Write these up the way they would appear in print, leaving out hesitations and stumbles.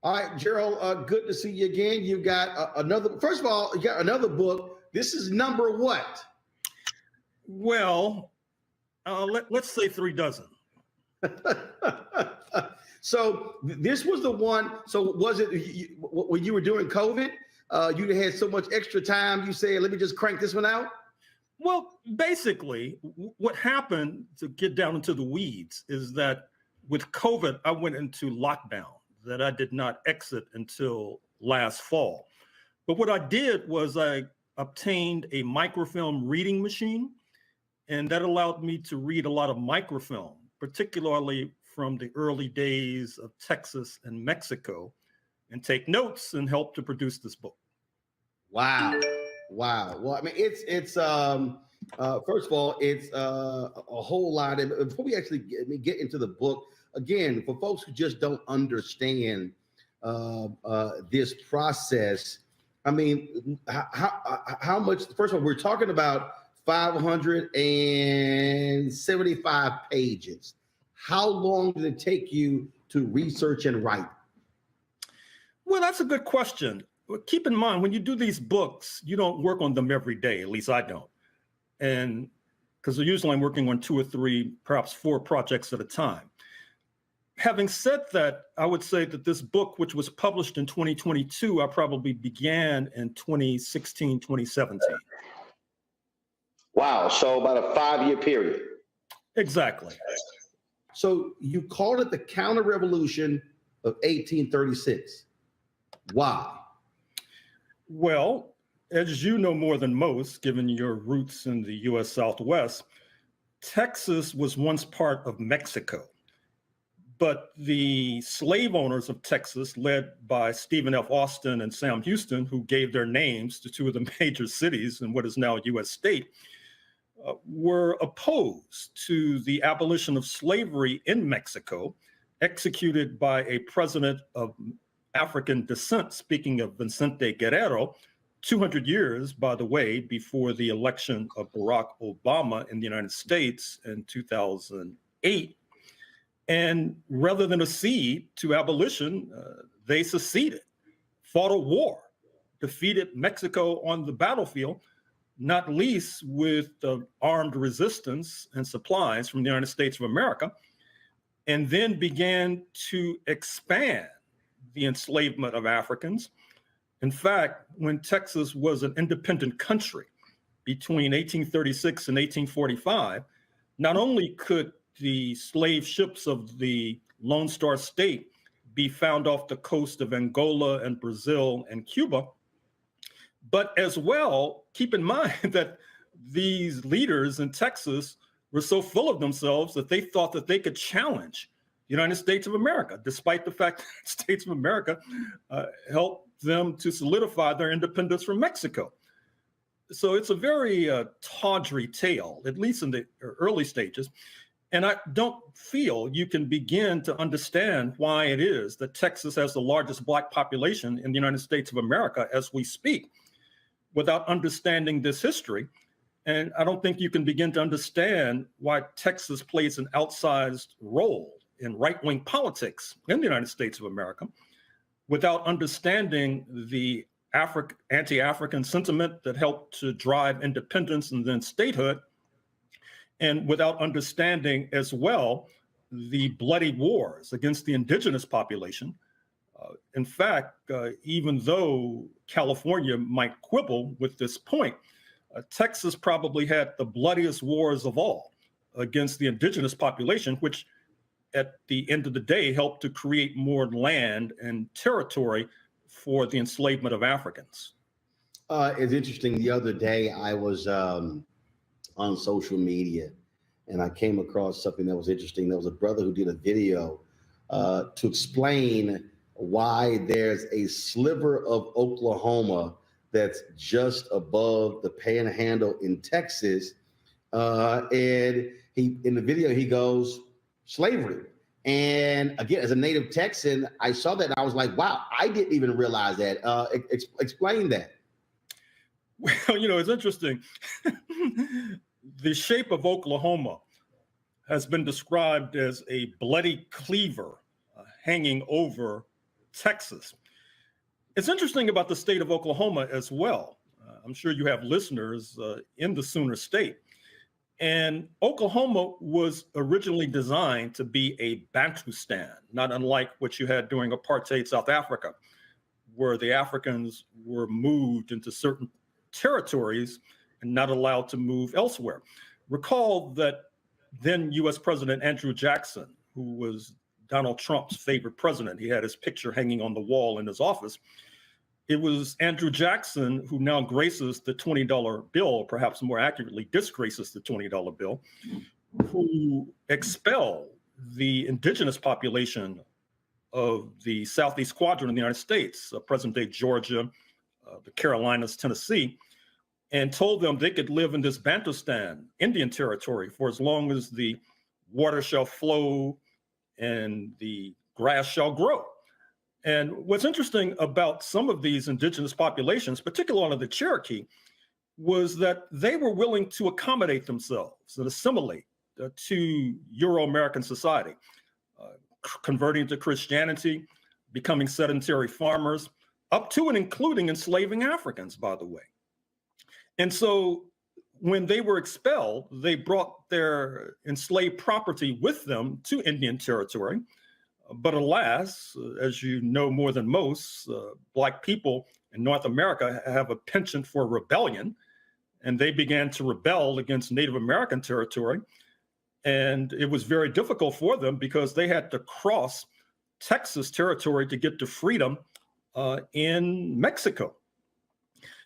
All right, Gerald, good to see you again. You got another, first of all, you got another book. This is number what? Well, let's say 3 dozen. So this was the one. So was it when you were doing COVID? You had so much extra time. You said, "Let me just crank this one out." Well, basically, what happened, to get down into the weeds, is that with COVID, I went into lockdown that I did not exit until last fall. But what I did was I obtained a microfilm reading machine, and that allowed me to read a lot of microfilm, particularly from the early days of Texas and Mexico, and take notes and help to produce this book. Wow. Wow. Well, I mean, it's first of all, it's a whole lot. And before we actually get into the book, again, for folks who just don't understand this process, I mean, how much? First of all, we're talking about 575 pages. How long did it take you to research and write? Well, that's a good question. Keep in mind, when you do these books, you don't work on them every day. At least I don't. And because usually I'm working on 2 or 3, perhaps 4 projects at a time. Having said that, I would say that this book, which was published in 2022, I probably began in 2016, 2017. Wow. So about a 5-year period. Exactly. So you called it the counter-revolution of 1836. Why? Well, as you know more than most, given your roots in the U.S. Southwest, Texas was once part of Mexico. But the slave owners of Texas, led by Stephen F. Austin and Sam Houston, who gave their names to 2 of the major cities in what is now a U.S. state, were opposed to the abolition of slavery in Mexico, executed by a president of African descent, speaking of Vicente Guerrero, 200 years, by the way, before the election of Barack Obama in the United States in 2008. And rather than accede to abolition, they seceded, fought a war, defeated Mexico on the battlefield, not least with armed resistance and supplies from the United States of America, and then began to expand the enslavement of Africans. In fact, when Texas was an independent country between 1836 and 1845, not only could the slave ships of the Lone Star State be found off the coast of Angola and Brazil and Cuba, but as well, keep in mind that these leaders in Texas were so full of themselves that they thought that they could challenge the United States of America, despite the fact that the States of America helped them to solidify their independence from Mexico. So it's a very tawdry tale, at least in the early stages. And I don't feel you can begin to understand why it is that Texas has the largest Black population in the United States of America as we speak, without understanding this history. And I don't think you can begin to understand why Texas plays an outsized role in right-wing politics in the United States of America, without understanding the anti-African sentiment that helped to drive independence and then statehood, and without understanding as well the bloody wars against the indigenous population. In fact, even though California might quibble with this point, Texas probably had the bloodiest wars of all against the indigenous population, which at the end of the day helped to create more land and territory for the enslavement of Africans. It's interesting. The other day I was on social media and I came across something that was interesting. There was a brother who did a video to explain why there's a sliver of Oklahoma that's just above the panhandle in Texas. And in the video, he goes, slavery. And again, as a native Texan, I saw that and I was like, wow, I didn't even realize that. Explain that. Well, it's interesting. The shape of Oklahoma has been described as a bloody cleaver hanging over Texas. It's interesting about the state of Oklahoma as well. I'm sure you have listeners in the Sooner State. And Oklahoma was originally designed to be a Bantustan, not unlike what you had during apartheid South Africa, where the Africans were moved into certain territories and not allowed to move elsewhere. Recall that then US President Andrew Jackson, who was Donald Trump's favorite president, he had his picture hanging on the wall in his office. It was Andrew Jackson who now graces the $20 bill, perhaps more accurately, disgraces the $20 bill, who expelled the indigenous population of the Southeast Quadrant of the United States, present-day Georgia, the Carolinas, Tennessee, and told them they could live in this Bantustan, Indian territory, for as long as the water shall flow and the grass shall grow. And what's interesting about some of these indigenous populations, particularly the Cherokee, was that they were willing to accommodate themselves and assimilate to Euro-American society, converting to Christianity, becoming sedentary farmers, up to and including enslaving Africans, by the way. And so when they were expelled, they brought their enslaved property with them to Indian territory. But alas, as you know more than most, Black people in North America have a penchant for rebellion, and they began to rebel against Native American territory. And it was very difficult for them because they had to cross Texas territory to get to freedom in Mexico.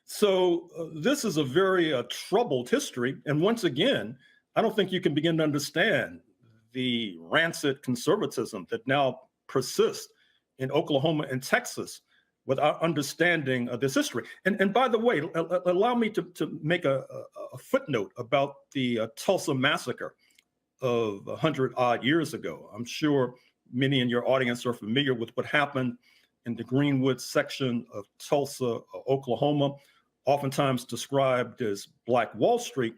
So this is a very troubled history. And once again, I don't think you can begin to understand the rancid conservatism that now persists in Oklahoma and Texas without understanding this history. And by the way, allow me to make a footnote about the Tulsa massacre of 100 odd years ago. I'm sure many in your audience are familiar with what happened in the Greenwood section of Tulsa, Oklahoma, oftentimes described as Black Wall Street.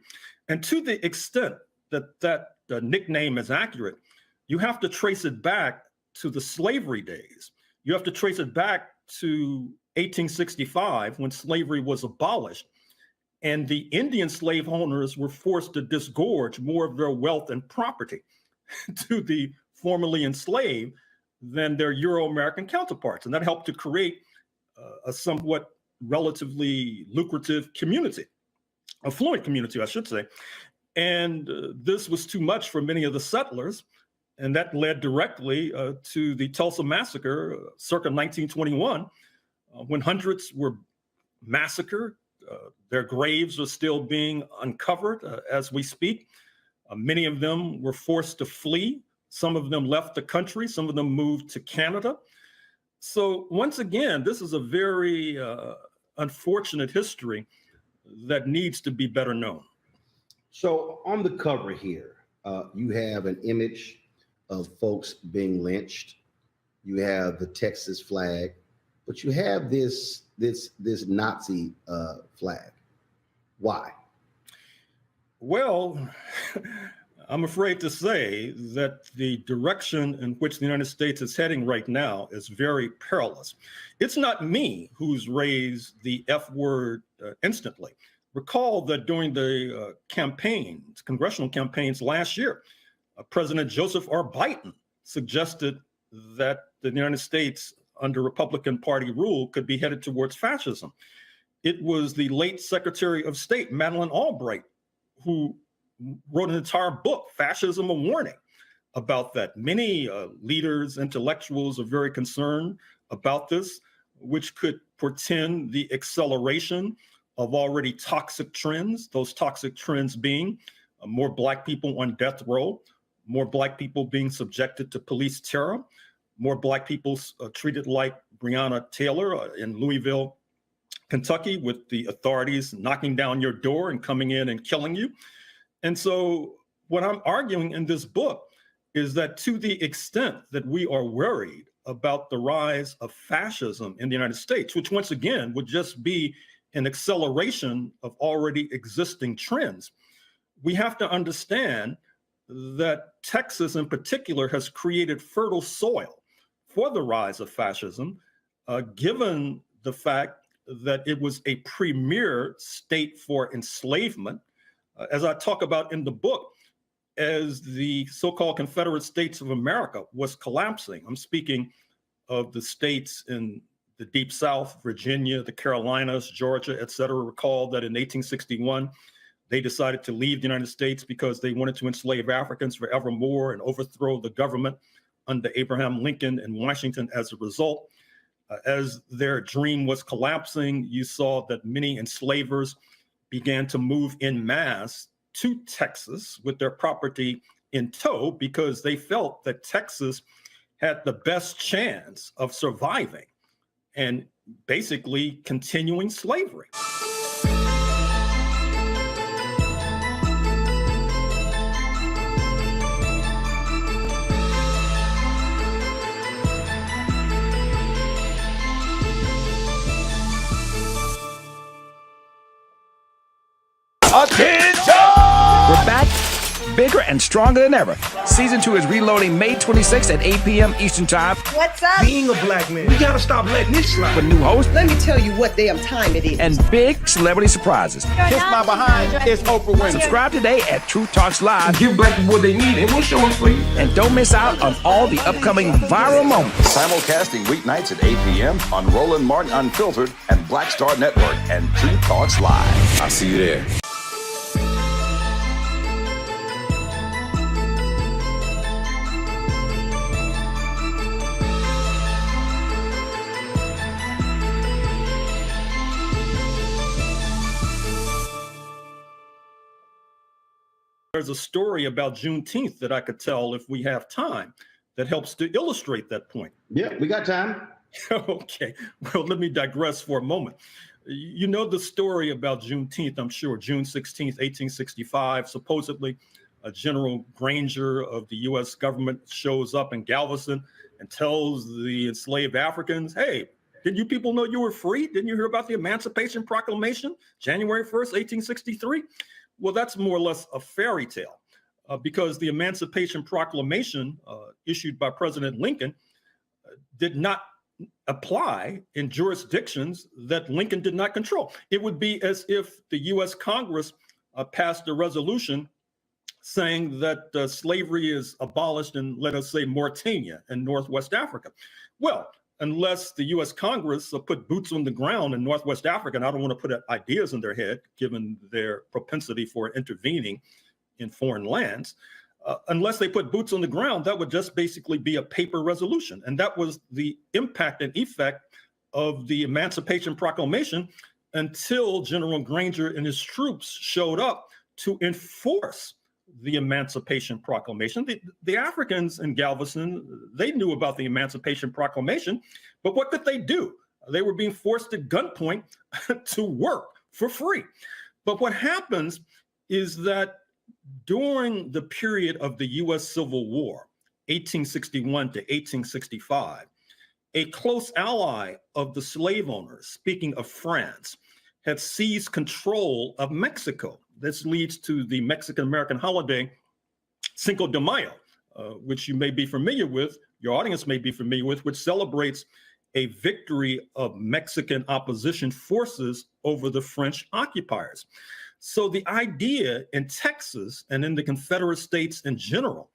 And to the extent that the nickname is accurate, you have to trace it back to the slavery days. You have to trace it back to 1865 when slavery was abolished. And the Indian slave owners were forced to disgorge more of their wealth and property to the formerly enslaved than their Euro-American counterparts. And that helped to create a somewhat relatively lucrative community, affluent community, I should say. And this was too much for many of the settlers. And that led directly to the Tulsa massacre circa 1921, when hundreds were massacred. Their graves are still being uncovered as we speak. Many of them were forced to flee. Some of them left the country. Some of them moved to Canada. So once again, this is a very unfortunate history that needs to be better known. So on the cover here, you have an image of folks being lynched. You have the Texas flag, but you have this Nazi flag. Why? Well, I'm afraid to say that the direction in which the United States is heading right now is very perilous. It's not me who's raised the F word instantly. Recall that during the campaigns, congressional campaigns last year, President Joseph R. Biden suggested that the United States under Republican Party rule could be headed towards fascism. It was the late Secretary of State, Madeleine Albright, who wrote an entire book, Fascism: A Warning, about that. Many leaders, intellectuals are very concerned about this, which could portend the acceleration of already toxic trends, those toxic trends being more Black people on death row, more Black people being subjected to police terror, more Black people treated like Breonna Taylor in Louisville, Kentucky, with the authorities knocking down your door and coming in and killing you. And so what I'm arguing in this book is that to the extent that we are worried about the rise of fascism in the United States, which once again would just be an acceleration of already existing trends, we have to understand that Texas in particular has created fertile soil for the rise of fascism, given the fact that it was a premier state for enslavement. As I talk about in the book, as the so-called Confederate States of America was collapsing, I'm speaking of the states in the Deep South, Virginia, the Carolinas, Georgia, et cetera. Recall that in 1861, they decided to leave the United States because they wanted to enslave Africans forevermore and overthrow the government under Abraham Lincoln and Washington as a result. As their dream was collapsing, you saw that many enslavers began to move en masse to Texas with their property in tow because they felt that Texas had the best chance of surviving and basically continuing slavery. Attention! We're back, bigger and stronger than ever. Season 2 is reloading May 26th at 8 p.m. Eastern Time. What's up? Being a black man, we gotta stop letting this slide. With new hosts Let me tell you what damn time it is. and big celebrity surprises. Kiss my behind, it's Oprah Winfrey. Subscribe today at Truth Talks Live Give black people what they need, and we'll show them for you. and don't miss out on all the upcoming viral moments. Simulcasting weeknights at 8 p.m. on Roland Martin Unfiltered and Black Star Network and Truth Talks Live. I'll see you there. There's a story about Juneteenth that I could tell if we have time that helps to illustrate that point. Yeah, we got time. Okay, well, let me digress for a moment. You know the story about Juneteenth, I'm sure. June 16th, 1865, supposedly General Granger of the U.S. government shows up in Galveston and tells the enslaved Africans, hey, did you people know you were free? Didn't you hear about the Emancipation Proclamation, January 1st, 1863? Well, that's more or less a fairy tale because the Emancipation Proclamation issued by President Lincoln did not apply in jurisdictions that Lincoln did not control. It would be as if the U.S. Congress passed a resolution saying that slavery is abolished in, let us say, Mauritania in Northwest Africa. Well, unless the U.S. Congress put boots on the ground in Northwest Africa, and I don't want to put ideas in their head, given their propensity for intervening in foreign lands, unless they put boots on the ground, that would just basically be a paper resolution. And that was the impact and effect of the Emancipation Proclamation until General Granger and his troops showed up to enforce the Emancipation Proclamation. The Africans in Galveston, they knew about the Emancipation Proclamation, but what could they do? They were being forced at gunpoint to work for free. But what happens is that during the period of the U.S. Civil War, 1861 to 1865, a close ally of the slave owners, speaking of France, had seized control of Mexico. This leads to the Mexican-American holiday, Cinco de Mayo, which you may be familiar with, your audience may be familiar with, which celebrates a victory of Mexican opposition forces over the French occupiers. So the idea in Texas and in the Confederate States in general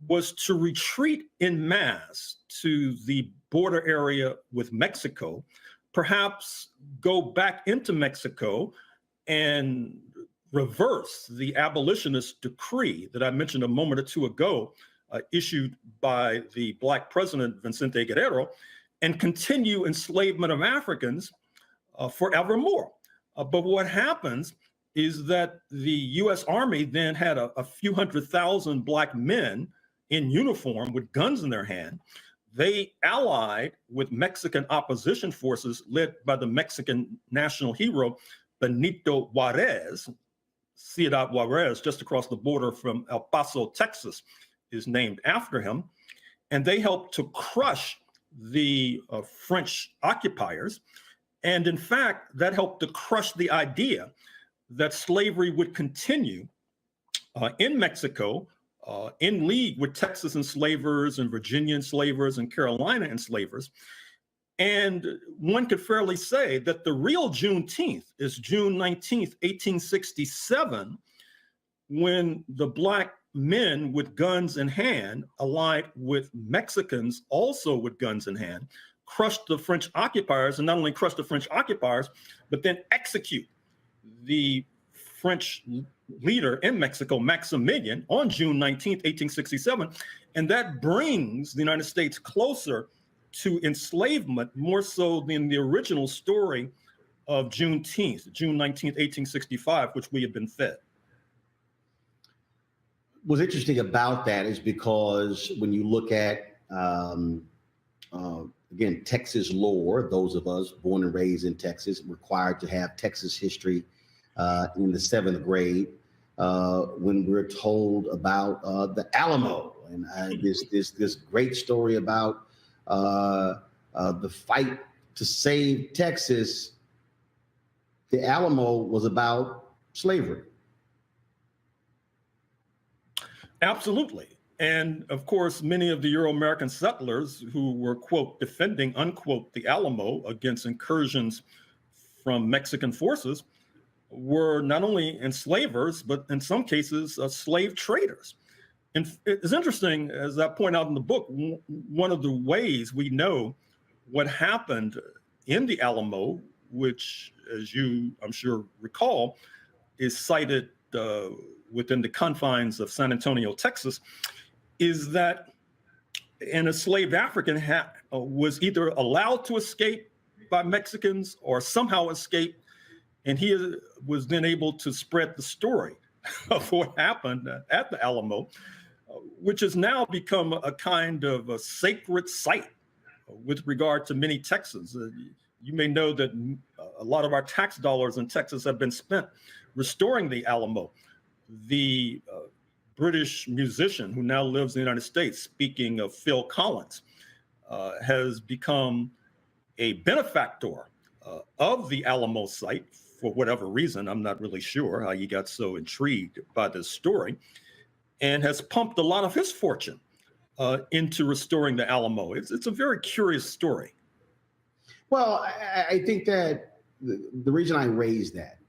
was to retreat en masse to the border area with Mexico, perhaps go back into Mexico and reverse the abolitionist decree that I mentioned a moment or two ago, issued by the Black president, Vicente Guerrero, and continue enslavement of Africans forevermore. But what happens is that the U.S. Army then had a few 100,000 Black men in uniform with guns in their hand. They allied with Mexican opposition forces led by the Mexican national hero, Benito Juarez. Ciudad Juarez, just across the border from El Paso, Texas, is named after him. And they helped to crush the French occupiers. And in fact, that helped to crush the idea that slavery would continue in Mexico in league with Texas enslavers and Virginia enslavers and Carolina enslavers. And one could fairly say that the real Juneteenth is June 19th, 1867, when the Black men with guns in hand, allied with Mexicans also with guns in hand, crushed the French occupiers, and not only crushed the French occupiers, but then execute the French leader in Mexico, Maximilian, on June 19th, 1867. And that brings the United States closer to enslavement, more so than the original story of Juneteenth, June 19th, 1865, which we have been fed. What's interesting about that is because when you look at, again, Texas lore, those of us born and raised in Texas, required to have Texas history in the 7th grade, when we're told about the Alamo, and this great story about the fight to save Texas. The Alamo was about slavery. Absolutely. And of course, many of the Euro-American settlers who were, quote, defending, unquote, the Alamo against incursions from Mexican forces were not only enslavers, but in some cases, slave traders. And it's interesting, as I point out in the book, one of the ways we know what happened in the Alamo, which, as you, I'm sure, recall, is cited within the confines of San Antonio, Texas, is that an enslaved African was either allowed to escape by Mexicans or somehow escape, and he was then able to spread the story of what happened at the Alamo, which has now become a kind of a sacred site with regard to many Texans. You may know that a lot of our tax dollars in Texas have been spent restoring the Alamo. The British musician who now lives in the United States, speaking of Phil Collins, has become a benefactor of the Alamo site for whatever reason. I'm not really sure how he got so intrigued by this story, and has pumped a lot of his fortune into restoring the Alamo. It's a very curious story. Well, I think that the reason I raised that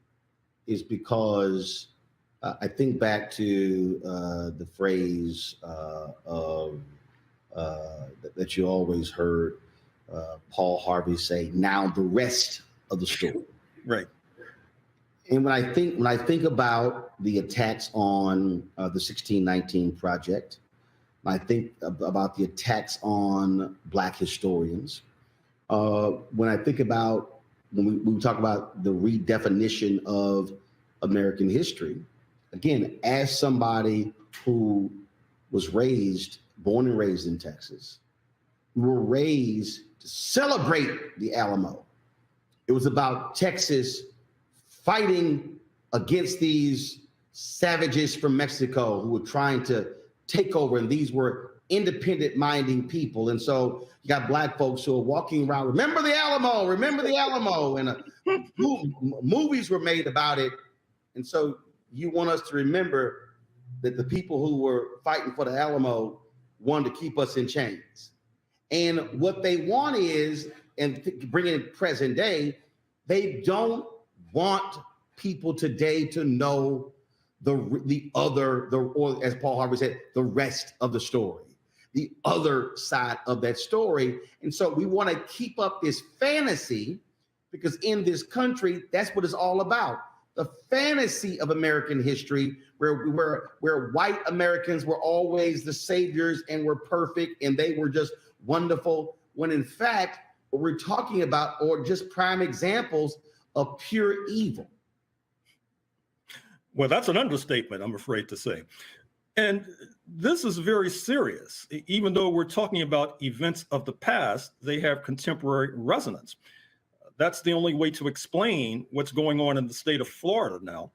is because I think back to the phrase that you always heard Paul Harvey say, "Now the rest of the story." Right. And when I think about the attacks on the 1619 Project, I think about the attacks on Black historians. When I think about when we talk about the redefinition of American history, again, as somebody who was born and raised in Texas, we were raised to celebrate the Alamo. It was about Texas fighting against these savages from Mexico who were trying to take over, and these were independent-minded people. And so you got Black folks who are walking around, remember the Alamo, and movies were made about it. And so you want us to remember that the people who were fighting for the Alamo wanted to keep us in chains. And what they want is, and bringing it present day, they don't want people today to know or as Paul Harvey said, the rest of the story, the other side of that story. And so we want to keep up this fantasy, because in this country, that's what it's all about. The fantasy of American history, where white Americans were always the saviors and were perfect and they were just wonderful, when in fact, what we're talking about are just prime examples of pure evil. Well, that's an understatement, I'm afraid to say. And this is very serious. Even though we're talking about events of the past, they have contemporary resonance. That's the only way to explain what's going on in the state of Florida now,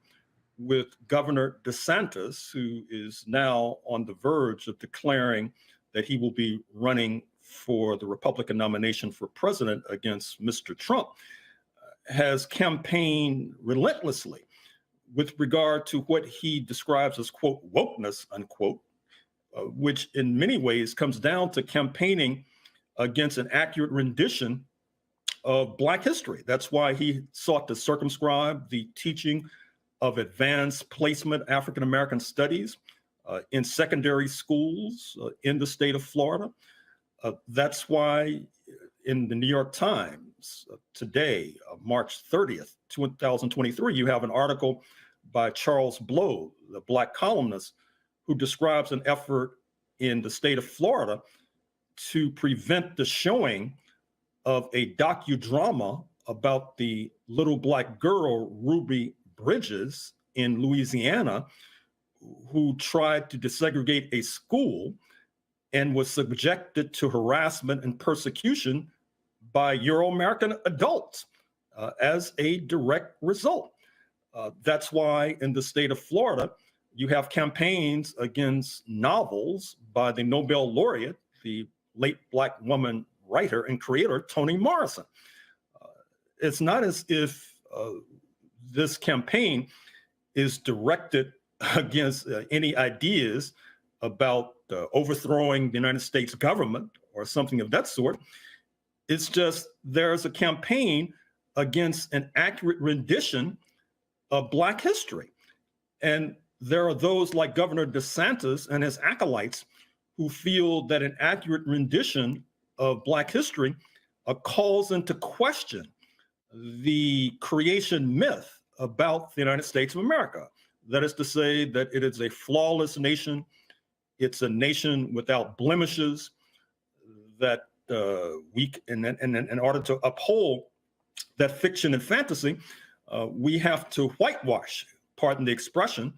with Governor DeSantis, who is now on the verge of declaring that he will be running for the Republican nomination for president against Mr. Trump, has campaigned relentlessly with regard to what he describes as, quote, wokeness, unquote, which in many ways comes down to campaigning against an accurate rendition of Black history. That's why he sought to circumscribe the teaching of advanced placement African American studies in secondary schools in the state of Florida. That's why in the New York Times today, March 30th, 2023, you have an article by Charles Blow, the Black columnist, who describes an effort in the state of Florida to prevent the showing of a docudrama about the little Black girl, Ruby Bridges, in Louisiana, who tried to desegregate a school and was subjected to harassment and persecution by Euro-American adults as a direct result. That's why in the state of Florida, you have campaigns against novels by the Nobel laureate, the late Black woman writer and creator, Toni Morrison. It's not as if this campaign is directed against any ideas about overthrowing the United States government or something of that sort. It's just there's a campaign against an accurate rendition of Black history. And there are those like Governor DeSantis and his acolytes who feel that an accurate rendition of Black history calls into question the creation myth about the United States of America. That is to say that it is a flawless nation. It's a nation without blemishes, that in order to uphold that fiction and fantasy, we have to whitewash, pardon the expression,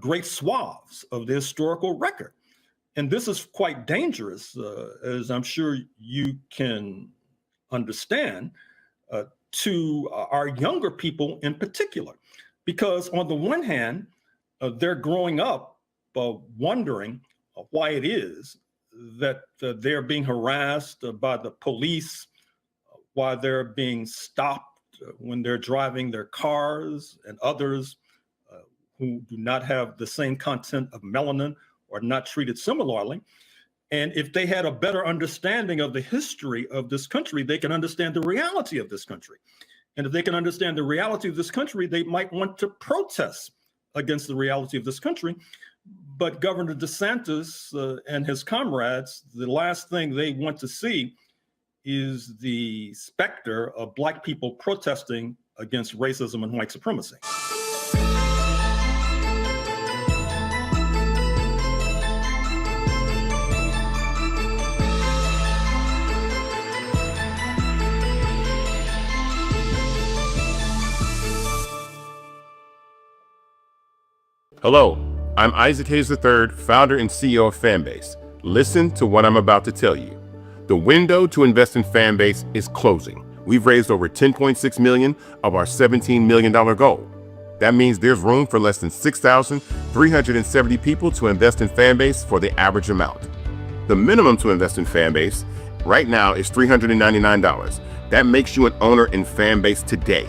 great swaths of the historical record. And this is quite dangerous, as I'm sure you can understand, to our younger people in particular. Because on the one hand, they're growing up wondering why it is that they're being harassed by the police, why they're being stopped when they're driving their cars, and others who do not have the same content of melanin or not treated similarly. And if they had a better understanding of the history of this country, they can understand the reality of this country. And if they can understand the reality of this country, they might want to protest against the reality of this country. But Governor DeSantis and his comrades, the last thing they want to see is the specter of Black people protesting against racism and white supremacy. Hello, I'm Isaac Hayes III, founder and CEO of Fanbase. Listen to what I'm about to tell you. The window to invest in Fanbase is closing. We've raised over $10.6 million of our $17 million goal. That means there's room for less than 6,370 people to invest in Fanbase for the average amount. The minimum to invest in Fanbase right now is $399. That makes you an owner in Fanbase today.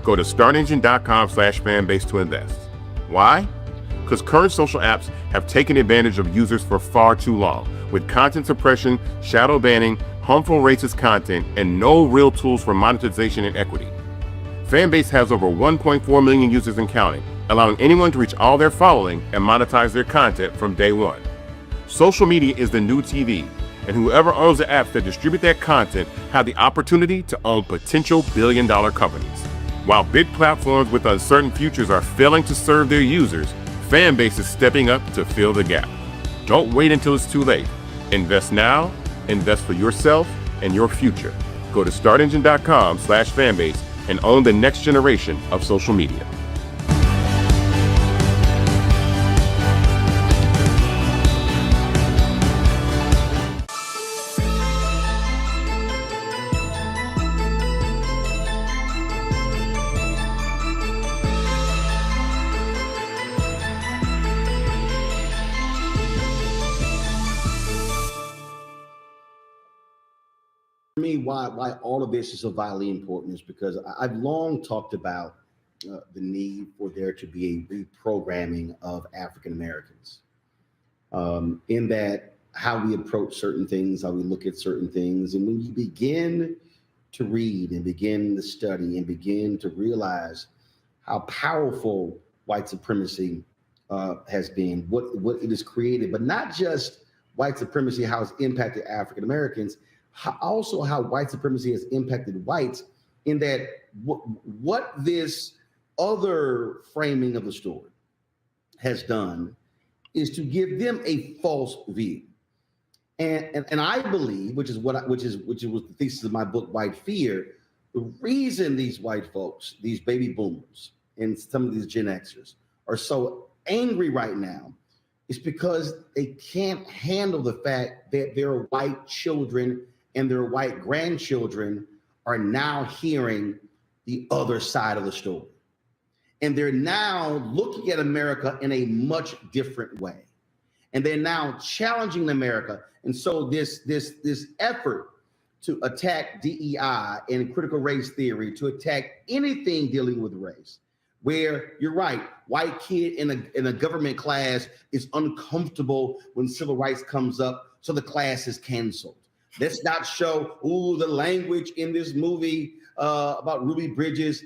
Go to startengine.com/fanbase to invest. Why? Because current social apps have taken advantage of users for far too long, with content suppression, shadow banning, harmful racist content, and no real tools for monetization and equity. Fanbase has over 1.4 million users and counting, allowing anyone to reach all their following and monetize their content from day one. Social media is the new TV, and whoever owns the apps that distribute that content have the opportunity to own potential billion-dollar companies. While big platforms with uncertain futures are failing to serve their users, Fanbase is stepping up to fill the gap. Don't wait until it's too late. Invest now, invest for yourself and your future. Go to startengine.com/fanbase and own the next generation of social media. For me, why all of this is so vitally important is because I've long talked about the need for there to be a reprogramming of African Americans. in that how we approach certain things, how we look at certain things. And when you begin to read and begin to study and begin to realize how powerful white supremacy has been, what it has created, but not just white supremacy, how it's impacted African Americans, also how white supremacy has impacted whites, in that what this other framing of the story has done is to give them a false view. And I believe, which was the thesis of my book, White Fear, the reason these white folks, these baby boomers, and some of these Gen Xers are so angry right now is because they can't handle the fact that their white children and their white grandchildren are now hearing the other side of the story. And they're now looking at America in a much different way. And they're now challenging America. And so this effort to attack DEI and critical race theory, to attack anything dealing with race, where you're right, white kid in a government class is uncomfortable when civil rights comes up, so the class is canceled. Let's not show, the language in this movie about Ruby Bridges.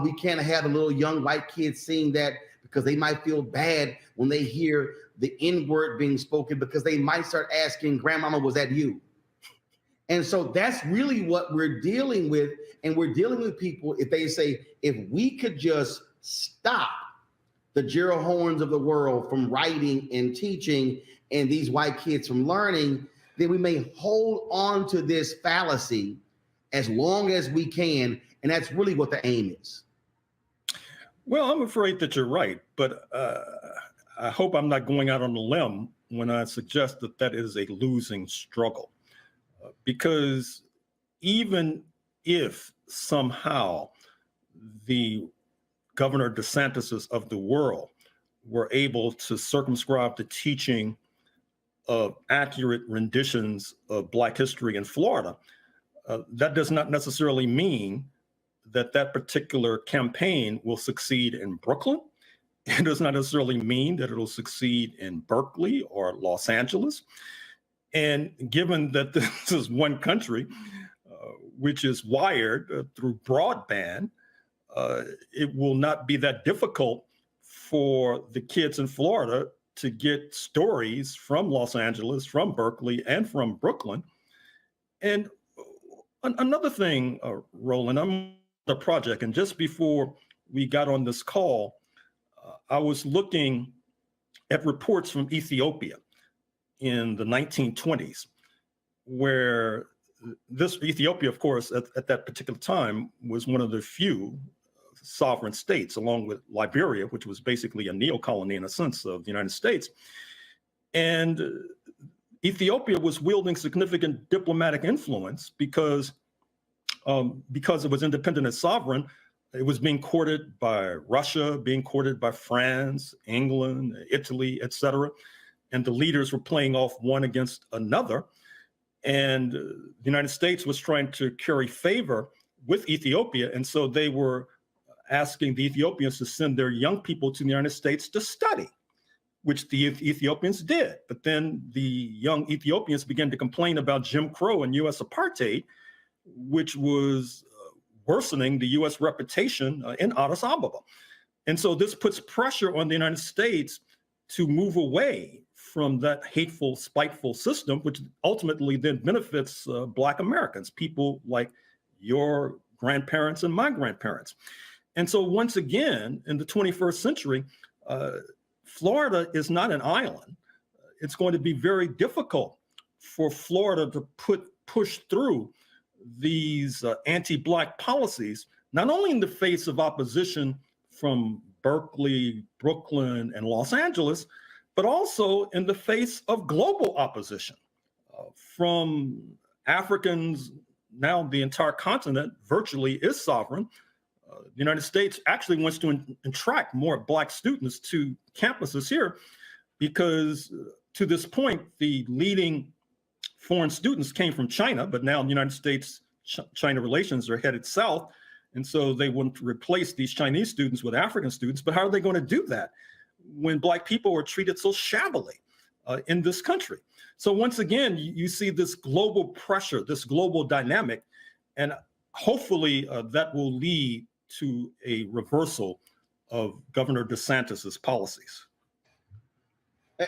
We can't have a little young white kids seeing that because they might feel bad when they hear the N-word being spoken, because they might start asking, Grandmama, was that you? And so that's really what we're dealing with. And we're dealing with people, if they say, if we could just stop the Gerald Horns of the world from writing and teaching and these white kids from learning, then we may hold on to this fallacy as long as we can. And that's really what the aim is. Well, I'm afraid that you're right, but I hope I'm not going out on a limb when I suggest that that is a losing struggle. Because even if somehow the Governor DeSantis of the world were able to circumscribe the teaching of accurate renditions of Black history in Florida, that does not necessarily mean that that particular campaign will succeed in Brooklyn. It does not necessarily mean that it'll succeed in Berkeley or Los Angeles. And given that this is one country, which is wired through broadband, it will not be that difficult for the kids in Florida to get stories from Los Angeles, from Berkeley, and from Brooklyn. And another thing, Roland, I'm on the project, and just before we got on this call, I was looking at reports from Ethiopia in the 1920s, where Ethiopia, of course, at that particular time was one of the few sovereign states, along with Liberia, which was basically a neo-colony in a sense of the United States. And Ethiopia was wielding significant diplomatic influence because it was independent and sovereign. It was being courted by Russia, being courted by France, England, Italy, etc. And the leaders were playing off one against another. And the United States was trying to curry favor with Ethiopia. And so they were asking the Ethiopians to send their young people to the United States to study, which the Ethiopians did. But then the young Ethiopians began to complain about Jim Crow and U.S. apartheid, which was worsening the U.S. reputation in Addis Ababa. And so this puts pressure on the United States to move away from that hateful, spiteful system, which ultimately then benefits Black Americans, people like your grandparents and my grandparents. And so once again, in the 21st century, Florida is not an island. It's going to be very difficult for Florida to push through these anti-Black policies, not only in the face of opposition from Berkeley, Brooklyn, and Los Angeles, but also in the face of global opposition from Africans. Now the entire continent virtually is sovereign. The United States actually wants to attract more Black students to campuses here because to this point, the leading foreign students came from China, but now the United States-China relations are headed south. And so they want to replace these Chinese students with African students. But how are they going to do that when Black people are treated so shabbily? in this country. So once again, you see this global pressure, this global dynamic, and hopefully that will lead to a reversal of Governor DeSantis's policies.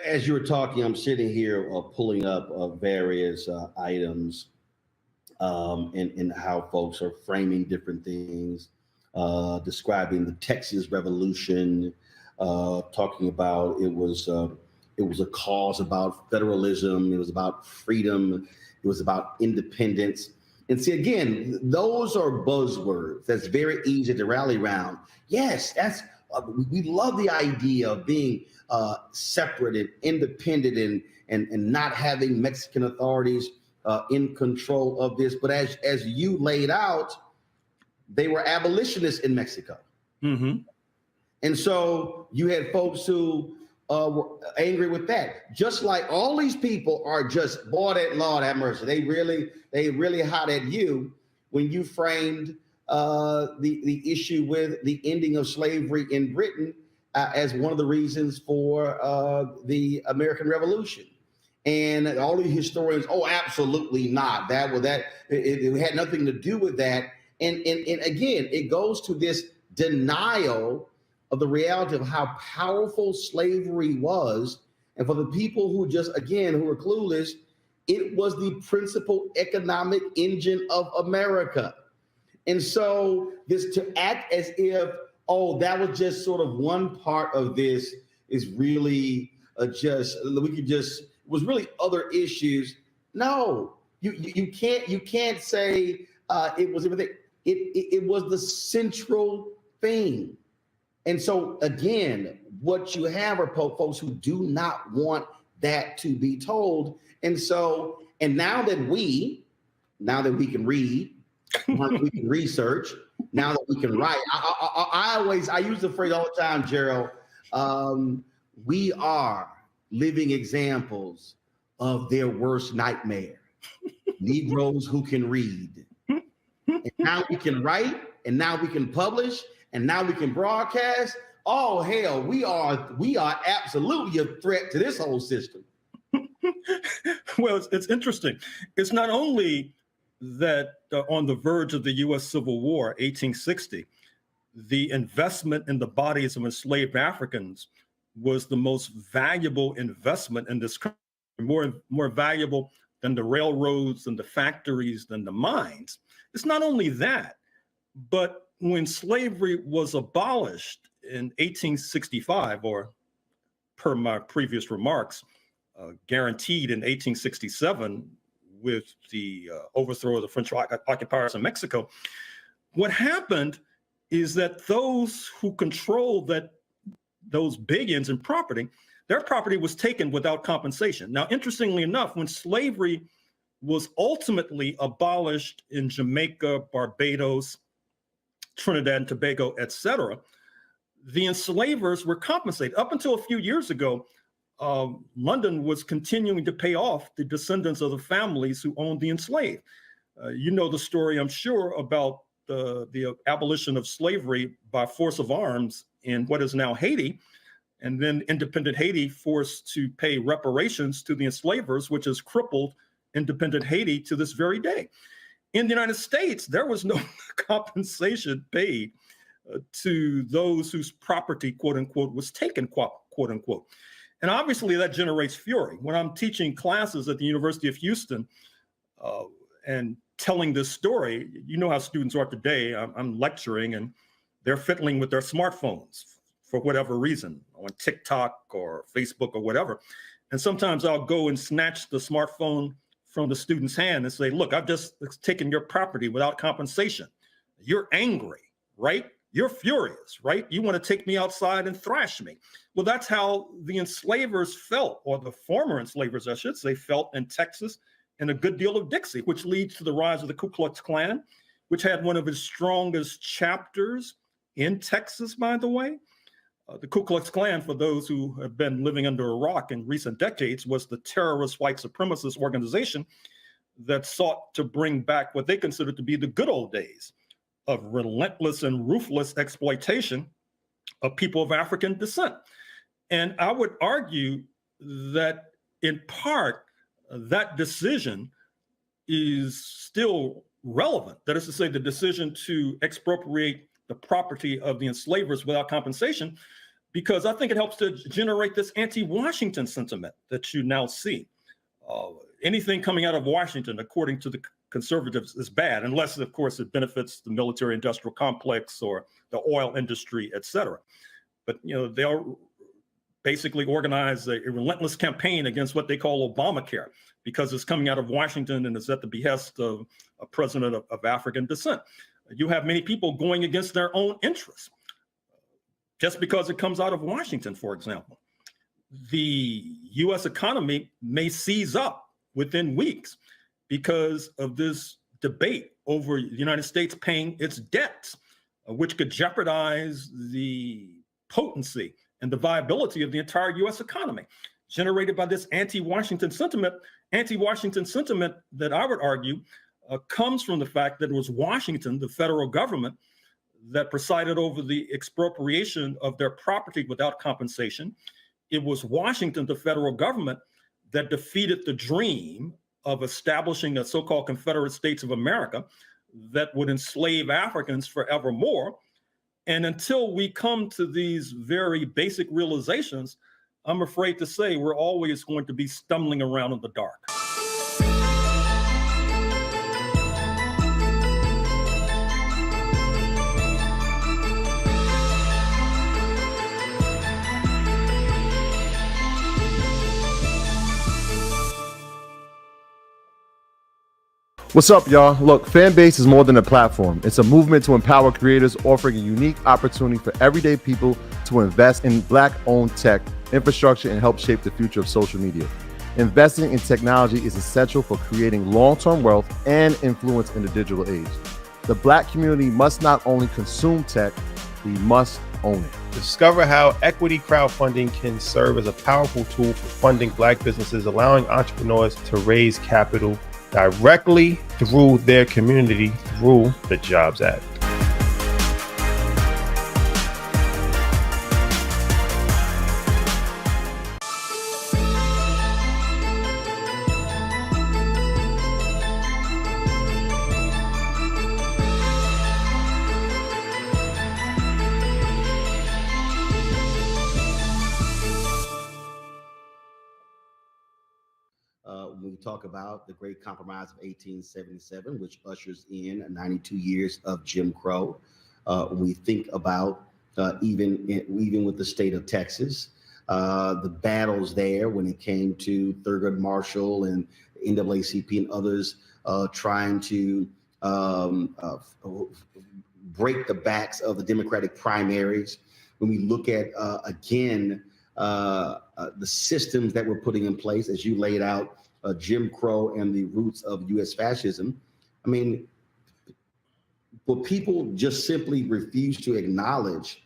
As you were talking, I'm sitting here pulling up various items and how folks are framing different things, describing the Texas Revolution, talking about it was a cause about federalism, it was about freedom, it was about independence. And see, again, those are buzzwords that's very easy to rally around. Yes, we love the idea of being separate and independent and not having Mexican authorities in control of this. But as you laid out, they were abolitionists in Mexico. Mm-hmm. And so you had folks who were angry with that. Just like all these people are just, boy, that Lord have mercy. They really hot at you when you framed the issue with the ending of slavery in Britain as one of the reasons for the American Revolution. And all the historians, oh, absolutely not. It had nothing to do with that. And again, it goes to this denial of the reality of how powerful slavery was. And for the people who who are clueless, it was the principal economic engine of America. And so this to act as if, oh, that was just sort of one part of this is really was really other issues. No, you can't say it was everything. It was the central thing. And so again, what you have are folks who do not want that to be told. And now that we can read, now that we can research, now that we can write, I use the phrase all the time, Gerald. We are living examples of their worst nightmare. Negroes who can read. And now we can write, and now we can publish, and now we can broadcast. Oh, hell, we are absolutely a threat to this whole system. Well, it's interesting. It's not only that on the verge of the U.S. Civil War, 1860, the investment in the bodies of enslaved Africans was the most valuable investment in this country, more valuable than the railroads and the factories than the mines. It's not only that, but when slavery was abolished in 1865, or per my previous remarks, guaranteed in 1867 with the overthrow of the French occupiers in Mexico, what happened is that those who controlled those billions in property, their property was taken without compensation. Now, interestingly enough, when slavery was ultimately abolished in Jamaica, Barbados, Trinidad and Tobago, etc., the enslavers were compensated. Up until a few years ago, London was continuing to pay off the descendants of the families who owned the enslaved. You know the story, I'm sure, about the abolition of slavery by force of arms in what is now Haiti, and then independent Haiti forced to pay reparations to the enslavers, which has crippled independent Haiti to this very day. In the United States, there was no compensation paid to those whose property, quote unquote, was taken, quote unquote. And obviously that generates fury. When I'm teaching classes at the University of Houston and telling this story, you know how students are today. I'm lecturing and they're fiddling with their smartphones for whatever reason, on TikTok or Facebook or whatever. And sometimes I'll go and snatch the smartphone from the student's hand and say, look, I've just taken your property without compensation. You're angry, right? You're furious, right? You want to take me outside and thrash me. Well, that's how the enslavers felt, or the former enslavers, I should say, felt in Texas and a good deal of Dixie, which leads to the rise of the Ku Klux Klan, which had one of its strongest chapters in Texas, by the way. The Ku Klux Klan, for those who have been living under a rock in recent decades, was the terrorist white supremacist organization that sought to bring back what they considered to be the good old days of relentless and ruthless exploitation of people of African descent. And I would argue that in part, that decision is still relevant. That is to say, the decision to expropriate the property of the enslavers without compensation, because I think it helps to generate this anti-Washington sentiment that you now see. Anything coming out of Washington, according to the conservatives, is bad, unless, of course, it benefits the military-industrial complex or the oil industry, et cetera. But, they'll basically organize a relentless campaign against what they call Obamacare, because it's coming out of Washington and is at the behest of a president of African descent. You have many people going against their own interests just because it comes out of Washington, for example. The U.S. economy may seize up within weeks because of this debate over the United States paying its debts, which could jeopardize the potency and the viability of the entire U.S. economy, generated by this anti-Washington sentiment that I would argue comes from the fact that it was Washington, the federal government, that presided over the expropriation of their property without compensation. It was Washington, the federal government, that defeated the dream of establishing a so-called Confederate States of America that would enslave Africans forevermore. And until we come to these very basic realizations, I'm afraid to say we're always going to be stumbling around in the dark. What's up, y'all? Look, Fanbase is more than a platform. It's a movement to empower creators, offering a unique opportunity for everyday people to invest in Black-owned tech, infrastructure, and help shape the future of social media. Investing in technology is essential for creating long-term wealth and influence in the digital age. The Black community must not only consume tech, we must own it. Discover how equity crowdfunding can serve as a powerful tool for funding Black businesses, allowing entrepreneurs to raise capital directly through their community through the Jobs Act. We talk about the Great Compromise of 1877, which ushers in 92 years of Jim Crow. We think about even with the state of Texas, the battles there when it came to Thurgood Marshall and NAACP and others trying to break the backs of the Democratic primaries. When we look at, again, the systems that we're putting in place, as you laid out, Jim Crow and the roots of U.S. fascism. I mean, what people just simply refuse to acknowledge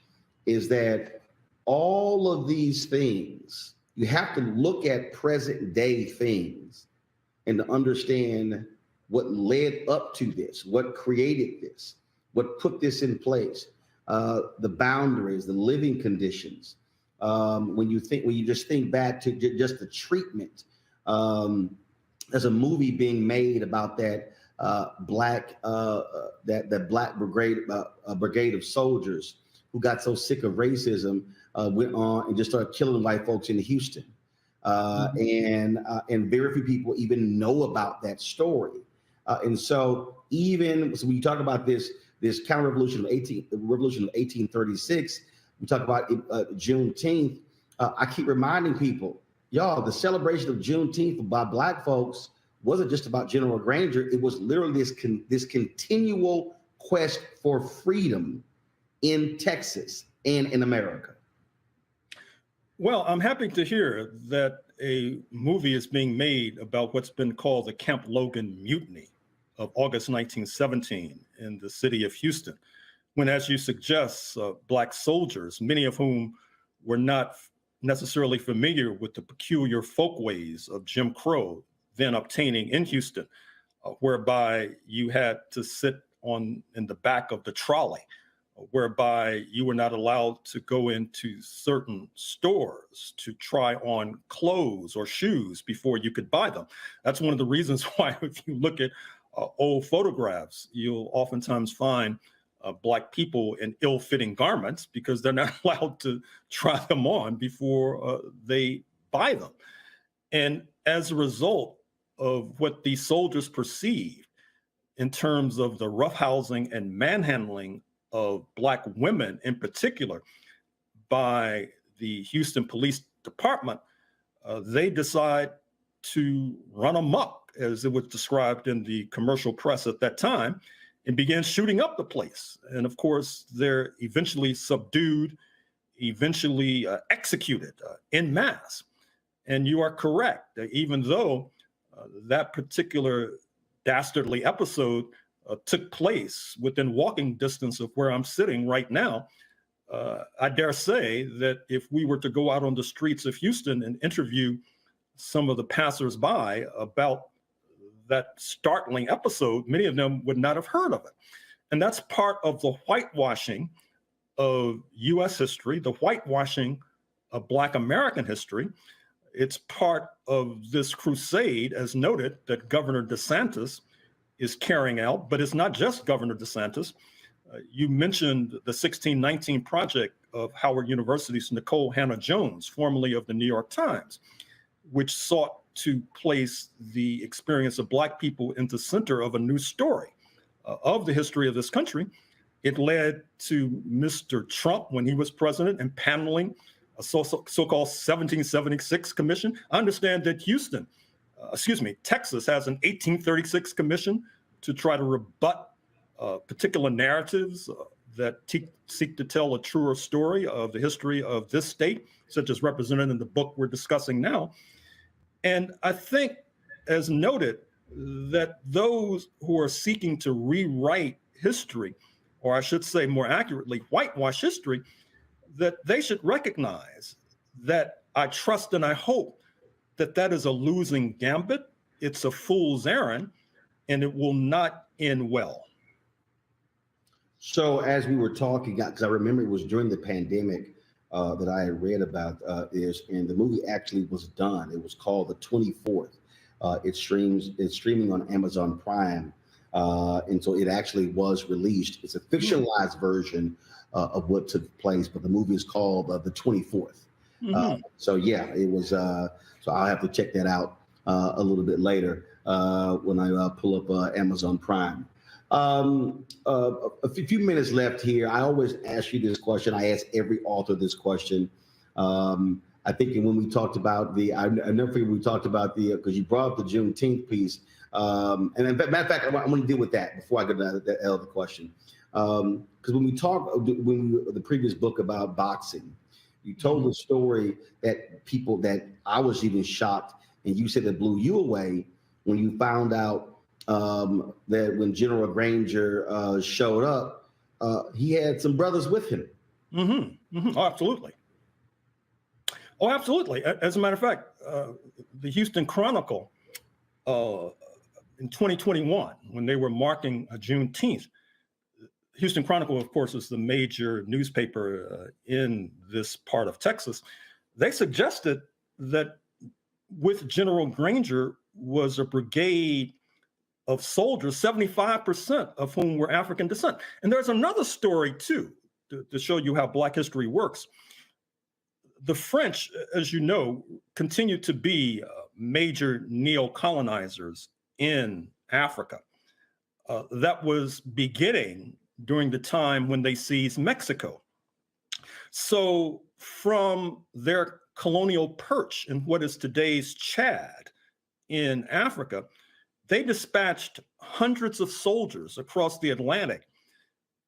is that all of these things, you have to look at present day things and to understand what led up to this, what created this, what put this in place, the boundaries, the living conditions. When you just think back to just the treatment. There's a movie being made about that black brigade of soldiers who got so sick of racism, went on and just started killing white folks in Houston, and very few people even know about that story. And so when you talk about this counter-revolution of 1836, we talk about Juneteenth. I keep reminding people, y'all, the celebration of Juneteenth by Black folks wasn't just about General Granger. It was literally this continual quest for freedom in Texas and in America. Well, I'm happy to hear that a movie is being made about what's been called the Camp Logan Mutiny of August 1917 in the city of Houston, when, as you suggest, Black soldiers, many of whom were not necessarily familiar with the peculiar folkways of Jim Crow then obtaining in Houston, whereby you had to sit in the back of the trolley whereby you were not allowed to go into certain stores to try on clothes or shoes before you could buy them. That's one of the reasons why, if you look at old photographs, you'll oftentimes find Black people in ill-fitting garments because they're not allowed to try them on before they buy them. And as a result of what these soldiers perceived in terms of the roughhousing and manhandling of Black women in particular by the Houston Police Department, they decide to run amok, as it was described in the commercial press at that time, and began shooting up the place. And of course, they're eventually subdued, eventually executed en masse. And you are correct, that even though that particular dastardly episode took place within walking distance of where I'm sitting right now, I dare say that if we were to go out on the streets of Houston and interview some of the passersby about that startling episode, many of them would not have heard of it. And that's part of the whitewashing of US history, the whitewashing of Black American history. It's part of this crusade, as noted, that Governor DeSantis is carrying out, but it's not just Governor DeSantis. You mentioned the 1619 Project of Howard University's Nicole Hannah-Jones, formerly of the New York Times, which sought to place the experience of Black people into the center of a new story of the history of this country. It led to Mr. Trump, when he was president, and paneling a so-called 1776 commission. I understand that Texas has an 1836 commission to try to rebut particular narratives that seek to tell a truer story of the history of this state, such as represented in the book we're discussing now. And I think, as noted, that those who are seeking to rewrite history, or I should say more accurately, whitewash history, that they should recognize that I trust and I hope that that is a losing gambit. It's a fool's errand, and it will not end well. So as we were talking, because I remember it was during the pandemic that I had read about this, and the movie actually was done. It was called The 24th. It's streaming on Amazon Prime, and so it actually was released. It's a fictionalized version of what took place, but the movie is called The 24th. So yeah, it was. So I'll have to check that out a little bit later when I pull up Amazon Prime. A few minutes left here. I always ask you this question. I ask every author this question. I think when we talked about I never forget we talked about because you brought up the Juneteenth piece. And matter of fact, I want to deal with that before I go to that other question. Because when we talked, the previous book about boxing, you told the story that I was even shocked, and you said it blew you away when you found out that when General Granger showed up, he had some brothers with him. Oh, absolutely. Oh, absolutely. As a matter of fact, the Houston Chronicle in 2021, when they were marking Juneteenth, Houston Chronicle, of course, is the major newspaper in this part of Texas. They suggested that with General Granger was a brigade of soldiers, 75% of whom were African descent. And there's another story, too, to show you how Black history works. The French, as you know, continue to be major neo-colonizers in Africa. That was beginning during the time when they seized Mexico. So from their colonial perch in what is today's Chad in Africa, they dispatched hundreds of soldiers across the Atlantic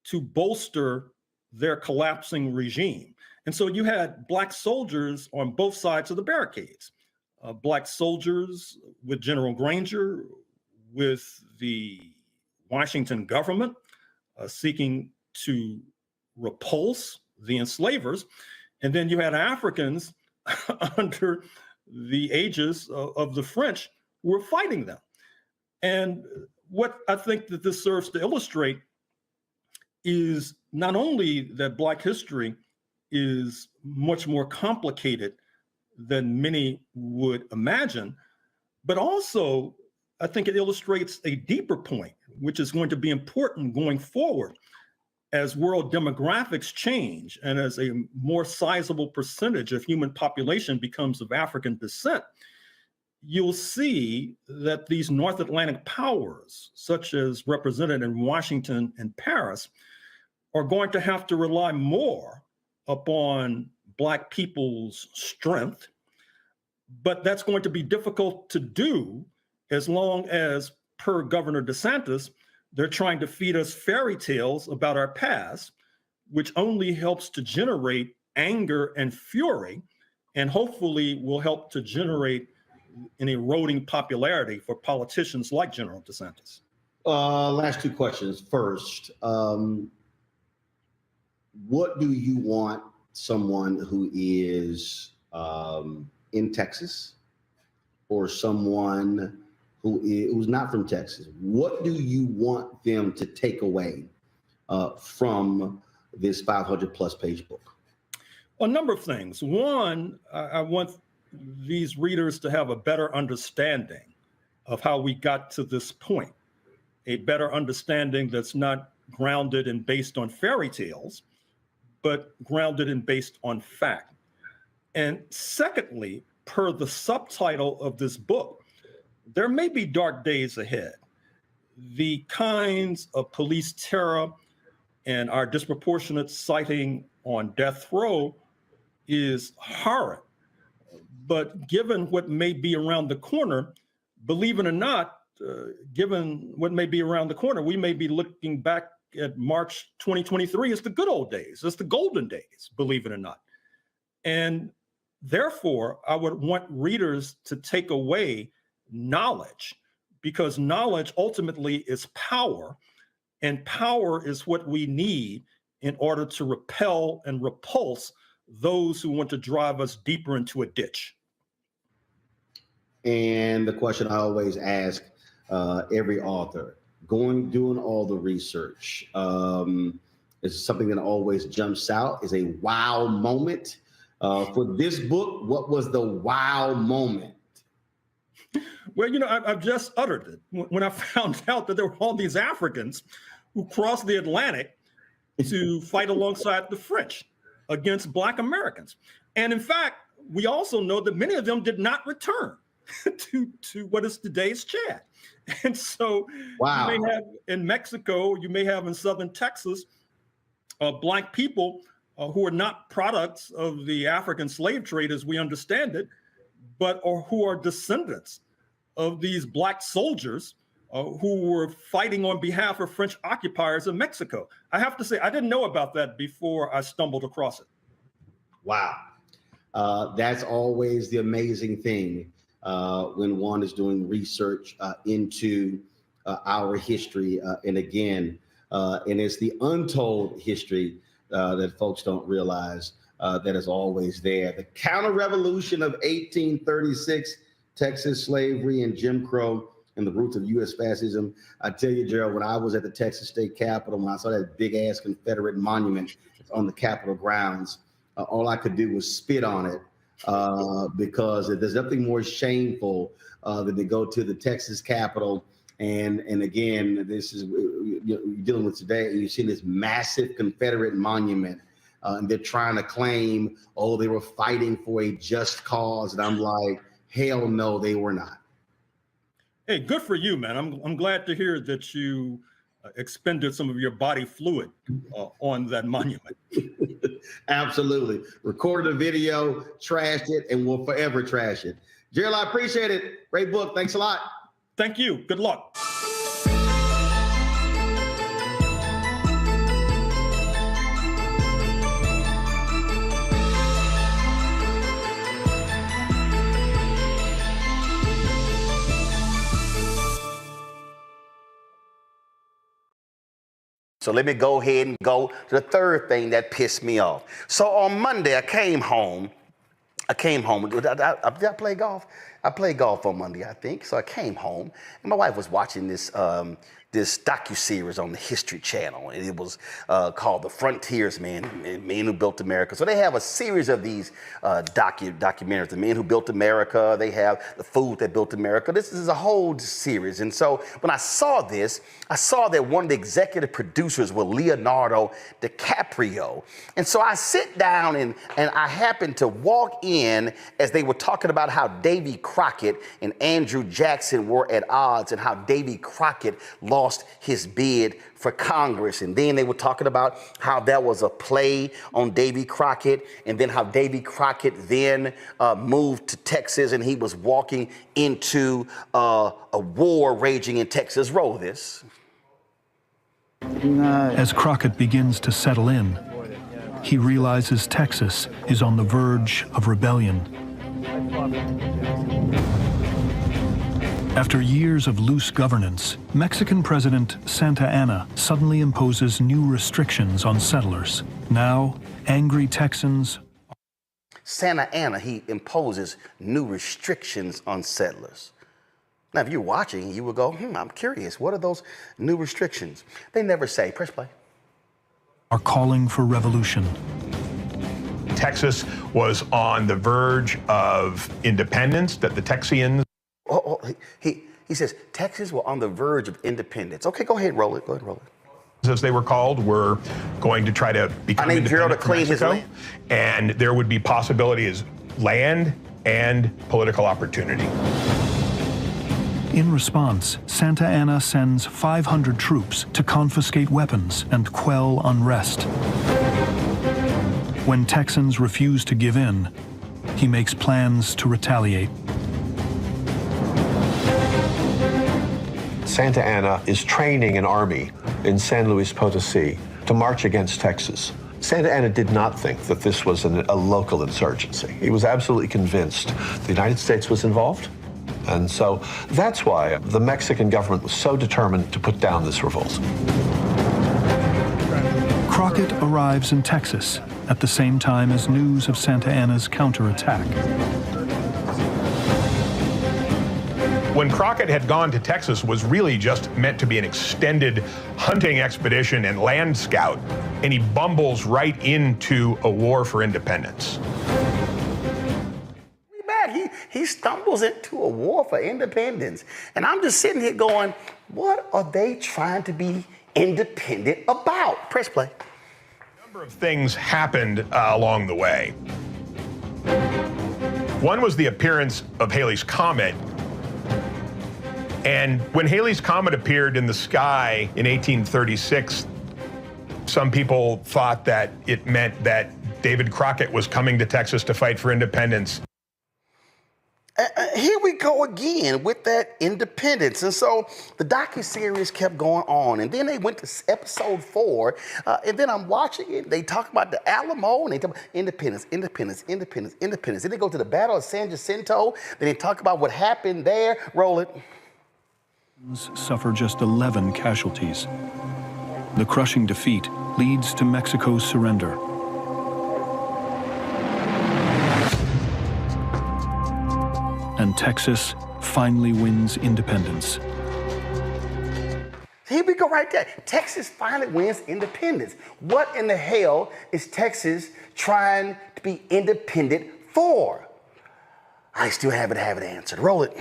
to bolster their collapsing regime. And so you had Black soldiers on both sides of the barricades, Black soldiers with General Granger, with the Washington government seeking to repulse the enslavers. And then you had Africans under the aegis of the French who were fighting them. And what I think that this serves to illustrate is not only that Black history is much more complicated than many would imagine, but also I think it illustrates a deeper point, which is going to be important going forward as world demographics change and as a more sizable percentage of human population becomes of African descent. You'll see that these North Atlantic powers, such as represented in Washington and Paris, are going to have to rely more upon Black people's strength, but that's going to be difficult to do as long as, per Governor DeSantis, they're trying to feed us fairy tales about our past, which only helps to generate anger and fury, and hopefully will help to generate an eroding popularity for politicians like General DeSantis. Last two questions. First, what do you want someone who is in Texas or someone who's not from Texas, what do you want them to take away from this 500 plus page book? A number of things. One, I want these readers to have a better understanding of how we got to this point, a better understanding that's not grounded and based on fairy tales, but grounded and based on fact. And secondly, per the subtitle of this book, there may be dark days ahead. The kinds of police terror and our disproportionate sighting on death row is horrid. But given what may be around the corner, believe it or not, given what may be around the corner, we may be looking back at March 2023 as the good old days, as the golden days, believe it or not. And therefore, I would want readers to take away knowledge, because knowledge ultimately is power, and power is what we need in order to repel and repulse those who want to drive us deeper into a ditch. And the question I always ask every author, doing all the research, is something that always jumps out, is a wow moment. For this book, what was the wow moment? Well, I've just uttered it. When I found out that there were all these Africans who crossed the Atlantic to fight alongside the French against Black Americans. And in fact, we also know that many of them did not return to what is today's Chad. And so wow. You may have in Mexico, you may have in Southern Texas, Black people who are not products of the African slave trade as we understand it, but who are descendants of these Black soldiers who were fighting on behalf of French occupiers in Mexico. I have to say, I didn't know about that before I stumbled across it. Wow. That's always the amazing thing when one is doing research into our history. And again, and it's the untold history that folks don't realize that is always there. The counter-revolution of 1836, Texas slavery and Jim Crow, and the roots of U.S. fascism. I tell you, Gerald, when I was at the Texas State Capitol, when I saw that big-ass Confederate monument on the Capitol grounds, all I could do was spit on it because there's nothing more shameful than to go to the Texas Capitol. And again, this is you're dealing with today, and you've seen this massive Confederate monument, and they're trying to claim, oh, they were fighting for a just cause. And I'm like, hell no, they were not. Hey, good for you, man. I'm glad to hear that you expended some of your body fluid on that monument. Absolutely. Recorded a video, trashed it, and will forever trash it. Gerald, I appreciate it. Great book. Thanks a lot. Thank you. Good luck. So let me go ahead and go to the third thing that pissed me off. So on Monday, I came home. Did I play golf? I played golf on Monday, I think. So I came home, and my wife was watching this this docuseries on the History Channel, and it was called The Frontiersmen, Men Who Built America. So they have a series of these documentaries, The Men Who Built America. They have The Food That Built America. This is a whole series. And so when I saw this, I saw that one of the executive producers was Leonardo DiCaprio. And so I sit down and I happened to walk in as they were talking about how Davy Crockett and Andrew Jackson were at odds and how Davy Crockett lost his bid for Congress. And then they were talking about how that was a play on Davy Crockett, and then how Davy Crockett then moved to Texas and he was walking into a war raging in Texas. Roll this. As Crockett begins to settle in, he realizes Texas is on the verge of rebellion. After years of loose governance, Mexican President Santa Anna suddenly imposes new restrictions on settlers. Now, angry Texans... Santa Anna, he imposes new restrictions on settlers. Now, if you're watching, you will go, I'm curious, what are those new restrictions? They never say. Press play. ...are calling for revolution. Texas was on the verge of independence, that the Texians... He says, Texas were on the verge of independence. Okay, go ahead, roll it. Go ahead, roll it. As they were called, were going to try to become independent from Mexico, and there would be possibility as land and political opportunity. In response, Santa Anna sends 500 troops to confiscate weapons and quell unrest. When Texans refuse to give in, he makes plans to retaliate. Santa Anna is training an army in San Luis Potosí to march against Texas. Santa Anna did not think that this was a local insurgency. He was absolutely convinced the United States was involved. And so that's why the Mexican government was so determined to put down this revolt. Crockett arrives in Texas at the same time as news of Santa Anna's counterattack. When Crockett had gone to Texas was really just meant to be an extended hunting expedition and land scout, and he bumbles right into a war for independence. He stumbles into a war for independence. And I'm just sitting here going, what are they trying to be independent about? Press play. A number of things happened along the way. One was the appearance of Halley's Comet. And when Halley's Comet appeared in the sky in 1836, some people thought that it meant that David Crockett was coming to Texas to fight for independence. Here we go again with that independence. And so the docuseries kept going on. And then they went to episode 4. And then I'm watching it. They talk about the Alamo. And they talk about independence, independence, independence, independence. Then they go to the Battle of San Jacinto. Then they talk about what happened there. Roll it. Suffer just 11 casualties. The crushing defeat leads to Mexico's surrender. And Texas finally wins independence. Here we go right there. Texas finally wins independence. What in the hell is Texas trying to be independent for? I still haven't answered. Roll it.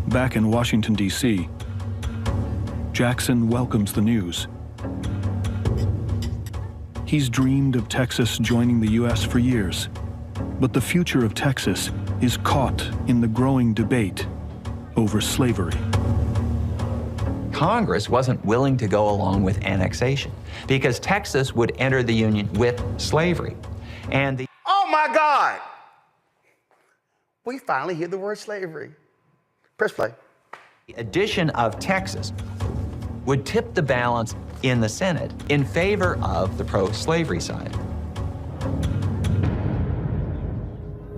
Back in Washington, D.C., Jackson welcomes the news. He's dreamed of Texas joining the U.S. for years, but the future of Texas is caught in the growing debate over slavery. Congress wasn't willing to go along with annexation because Texas would enter the Union with slavery. And the... Oh my God! We finally hear the word slavery. Press play. The addition of Texas would tip the balance in the Senate in favor of the pro-slavery side.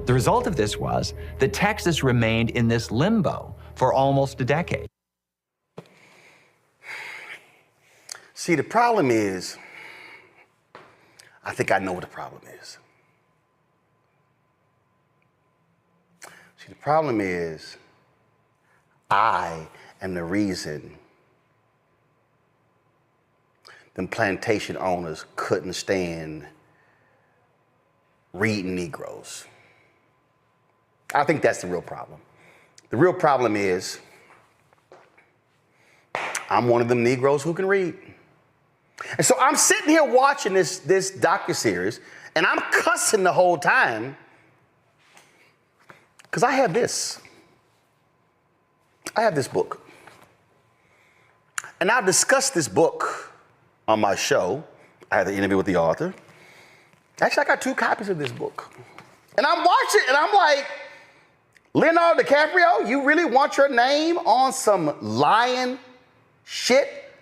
The result of this was that Texas remained in this limbo for almost a decade. See, the problem is, I think I know what the problem is. See, the problem is I am the reason them plantation owners couldn't stand reading Negroes. I think that's the real problem. The real problem is I'm one of them Negroes who can read. And so I'm sitting here watching this docuseries, and I'm cussing the whole time because I have this. I have this book. And I've discussed this book on my show. I had an interview with the author. Actually, I got 2 copies of this book. And I'm watching, and I'm like, Leonardo DiCaprio, you really want your name on some lying shit,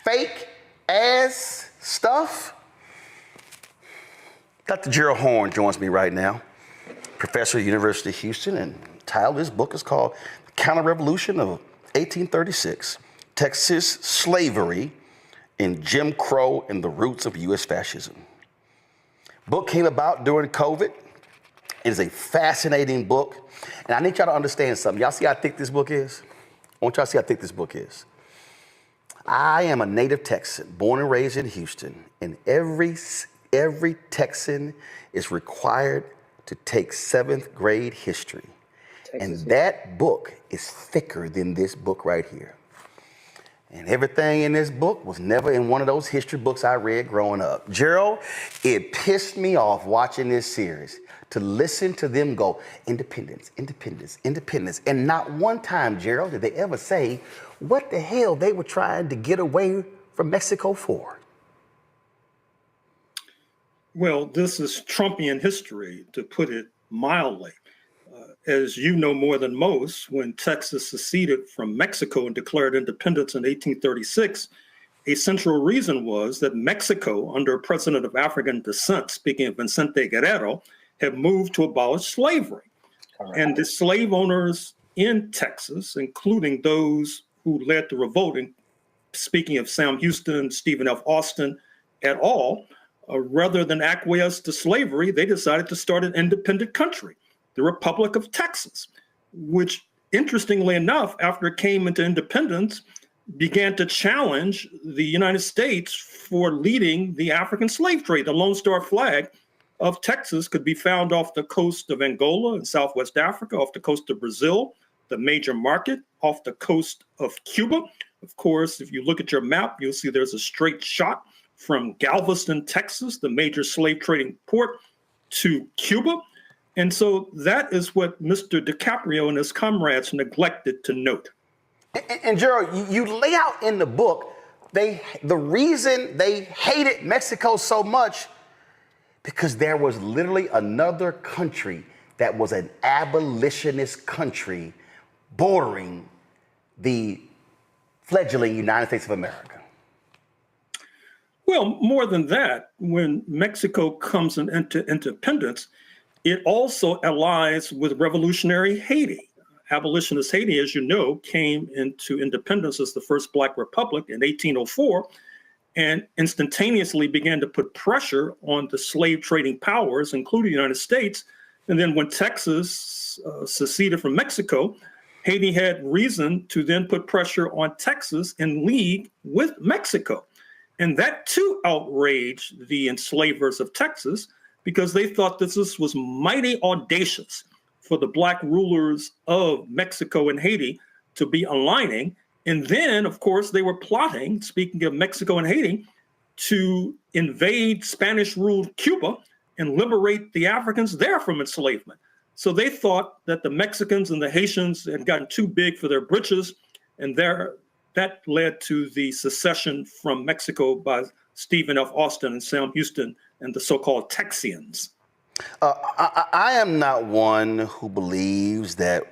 fake ass stuff? Dr. Gerald Horne joins me right now, professor at the University of Houston, and the title of his book is called The Counter-Revolution of 1836, Texas Slavery in Jim Crow and the Roots of U.S. Fascism. Book came about during COVID. It is a fascinating book. And I need y'all to understand something. Y'all see how thick this book is? I want y'all to see how thick this book is. I am a native Texan, born and raised in Houston, and every Texan is required to take 7th grade history. And that book is thicker than this book right here. And everything in this book was never in one of those history books I read growing up. Gerald, it pissed me off watching this series to listen to them go, independence, independence, independence. And not one time, Gerald, did they ever say what the hell they were trying to get away from Mexico for. Well, this is Trumpian history, to put it mildly. As you know more than most, when Texas seceded from Mexico and declared independence in 1836, a central reason was that Mexico, under a president of African descent, speaking of Vicente Guerrero, had moved to abolish slavery. And the slave owners in Texas, including those who led the revolt, and speaking of Sam Houston, Stephen F. Austin et al., rather than acquiesce to slavery, they decided to start an independent country, the Republic of Texas, which, interestingly enough, after it came into independence, began to challenge the United States for leading the African slave trade. The Lone Star flag of Texas could be found off the coast of Angola in Southwest Africa, off the coast of Brazil, the major market, off the coast of Cuba. Of course, if you look at your map, you'll see there's a straight shot from Galveston, Texas, the major slave trading port, to Cuba. And so that is what Mr. DiCaprio and his comrades neglected to note. And Gerald, you lay out in the book, the reason they hated Mexico so much, because there was literally another country that was an abolitionist country bordering the fledgling United States of America. Well, more than that, when Mexico comes into independence, it also allies with revolutionary Haiti. Abolitionist Haiti, as you know, came into independence as the first Black republic in 1804 and instantaneously began to put pressure on the slave trading powers, including the United States. And then when Texas seceded from Mexico, Haiti had reason to then put pressure on Texas in league with Mexico. And that too outraged the enslavers of Texas, because they thought this was mighty audacious for the Black rulers of Mexico and Haiti to be aligning. And then, of course, they were plotting, speaking of Mexico and Haiti, to invade Spanish-ruled Cuba and liberate the Africans there from enslavement. So they thought that the Mexicans and the Haitians had gotten too big for their britches, and that led to the secession from Mexico by Stephen F. Austin and Sam Houston and the so-called Texians. I am not one who believes that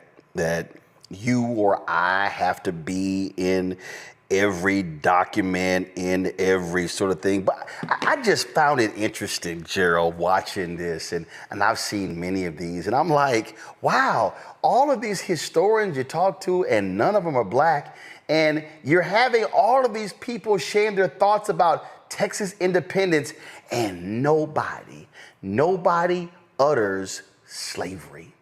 you or I have to be in every document, in every sort of thing. But I just found it interesting, Gerald, watching this, and I've seen many of these, and I'm like, wow, all of these historians you talk to, and none of them are Black, and you're having all of these people sharing their thoughts about Texas independence, and nobody utters slavery.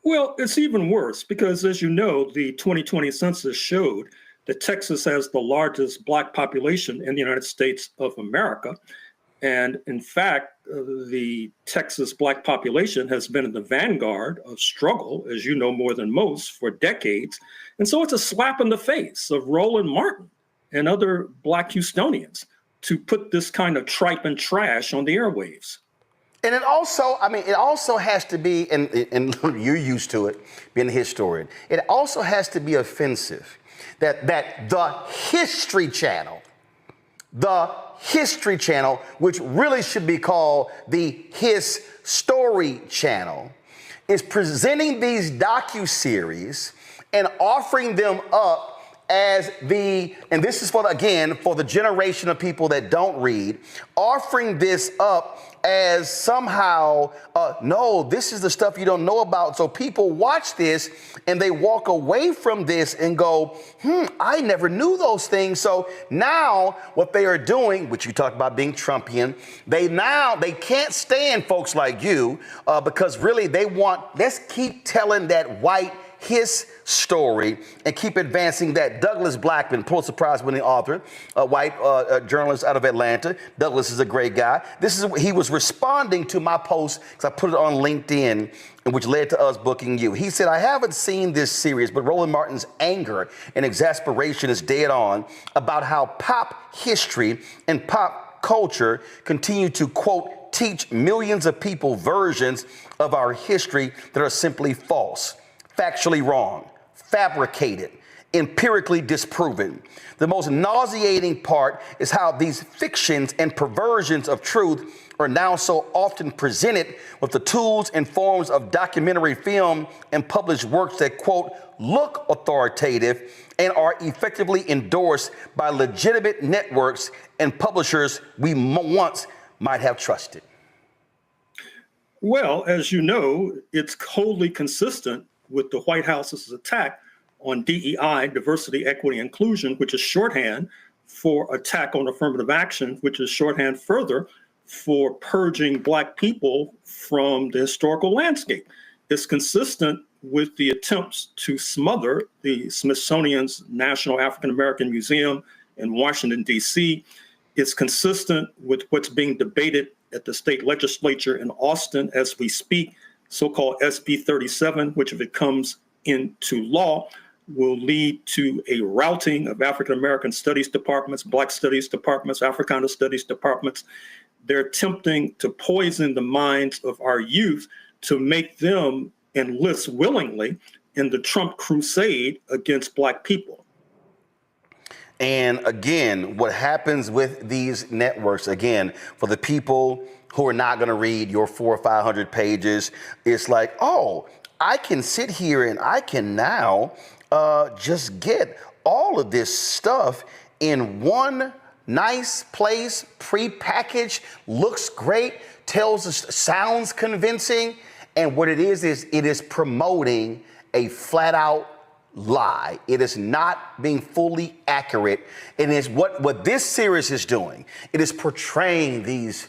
Well, it's even worse because, as you know, the 2020 census showed that Texas has the largest Black population in the United States of America. And in fact, the Texas Black population has been in the vanguard of struggle, as you know more than most, for decades. And so it's a slap in the face of Roland Martin and other Black Houstonians to put this kind of tripe and trash on the airwaves. And it also, it also has to be, and you're used to it, being a historian, it also has to be offensive that the History Channel, which really should be called the His Story Channel, is presenting these docuseries and offering them up as and this is for the generation of people that don't read, offering this up as somehow, no, this is the stuff you don't know about. So people watch this and they walk away from this and go, I never knew those things. So now what they are doing, which you talked about being Trumpian, they can't stand folks like you because really let's keep telling that white his story and keep advancing that. Douglas Blackman, Pulitzer Prize winning author, a white journalist out of Atlanta. Douglas is a great guy. He was responding to my post because I put it on LinkedIn, which led to us booking you. He said, I haven't seen this series, but Roland Martin's anger and exasperation is dead on about how pop history and pop culture continue to, quote, teach millions of people versions of our history that are simply false, factually wrong, fabricated, empirically disproven. The most nauseating part is how these fictions and perversions of truth are now so often presented with the tools and forms of documentary film and published works that, quote, look authoritative and are effectively endorsed by legitimate networks and publishers we once might have trusted. Well, as you know, it's wholly consistent with the White House's attack on DEI, diversity, equity, inclusion, which is shorthand for attack on affirmative action, which is shorthand further for purging Black people from the historical landscape. It's consistent with the attempts to smother the Smithsonian's National African American Museum in Washington, D.C. It's consistent with what's being debated at the state legislature in Austin as we speak, so-called SB 37, which if it comes into law, will lead to a routing of African American studies departments, Black studies departments, Africana studies departments. They're attempting to poison the minds of our youth to make them enlist willingly in the Trump crusade against Black people. And again, what happens with these networks, again, for the people who are not going to read your 400 or 500 pages, it's like, oh, I can sit here and I can now just get all of this stuff in one nice place, prepackaged, looks great, tells us, sounds convincing. And what it is promoting a flat out lie. It is not being fully accurate. It is what this series is doing. It is portraying these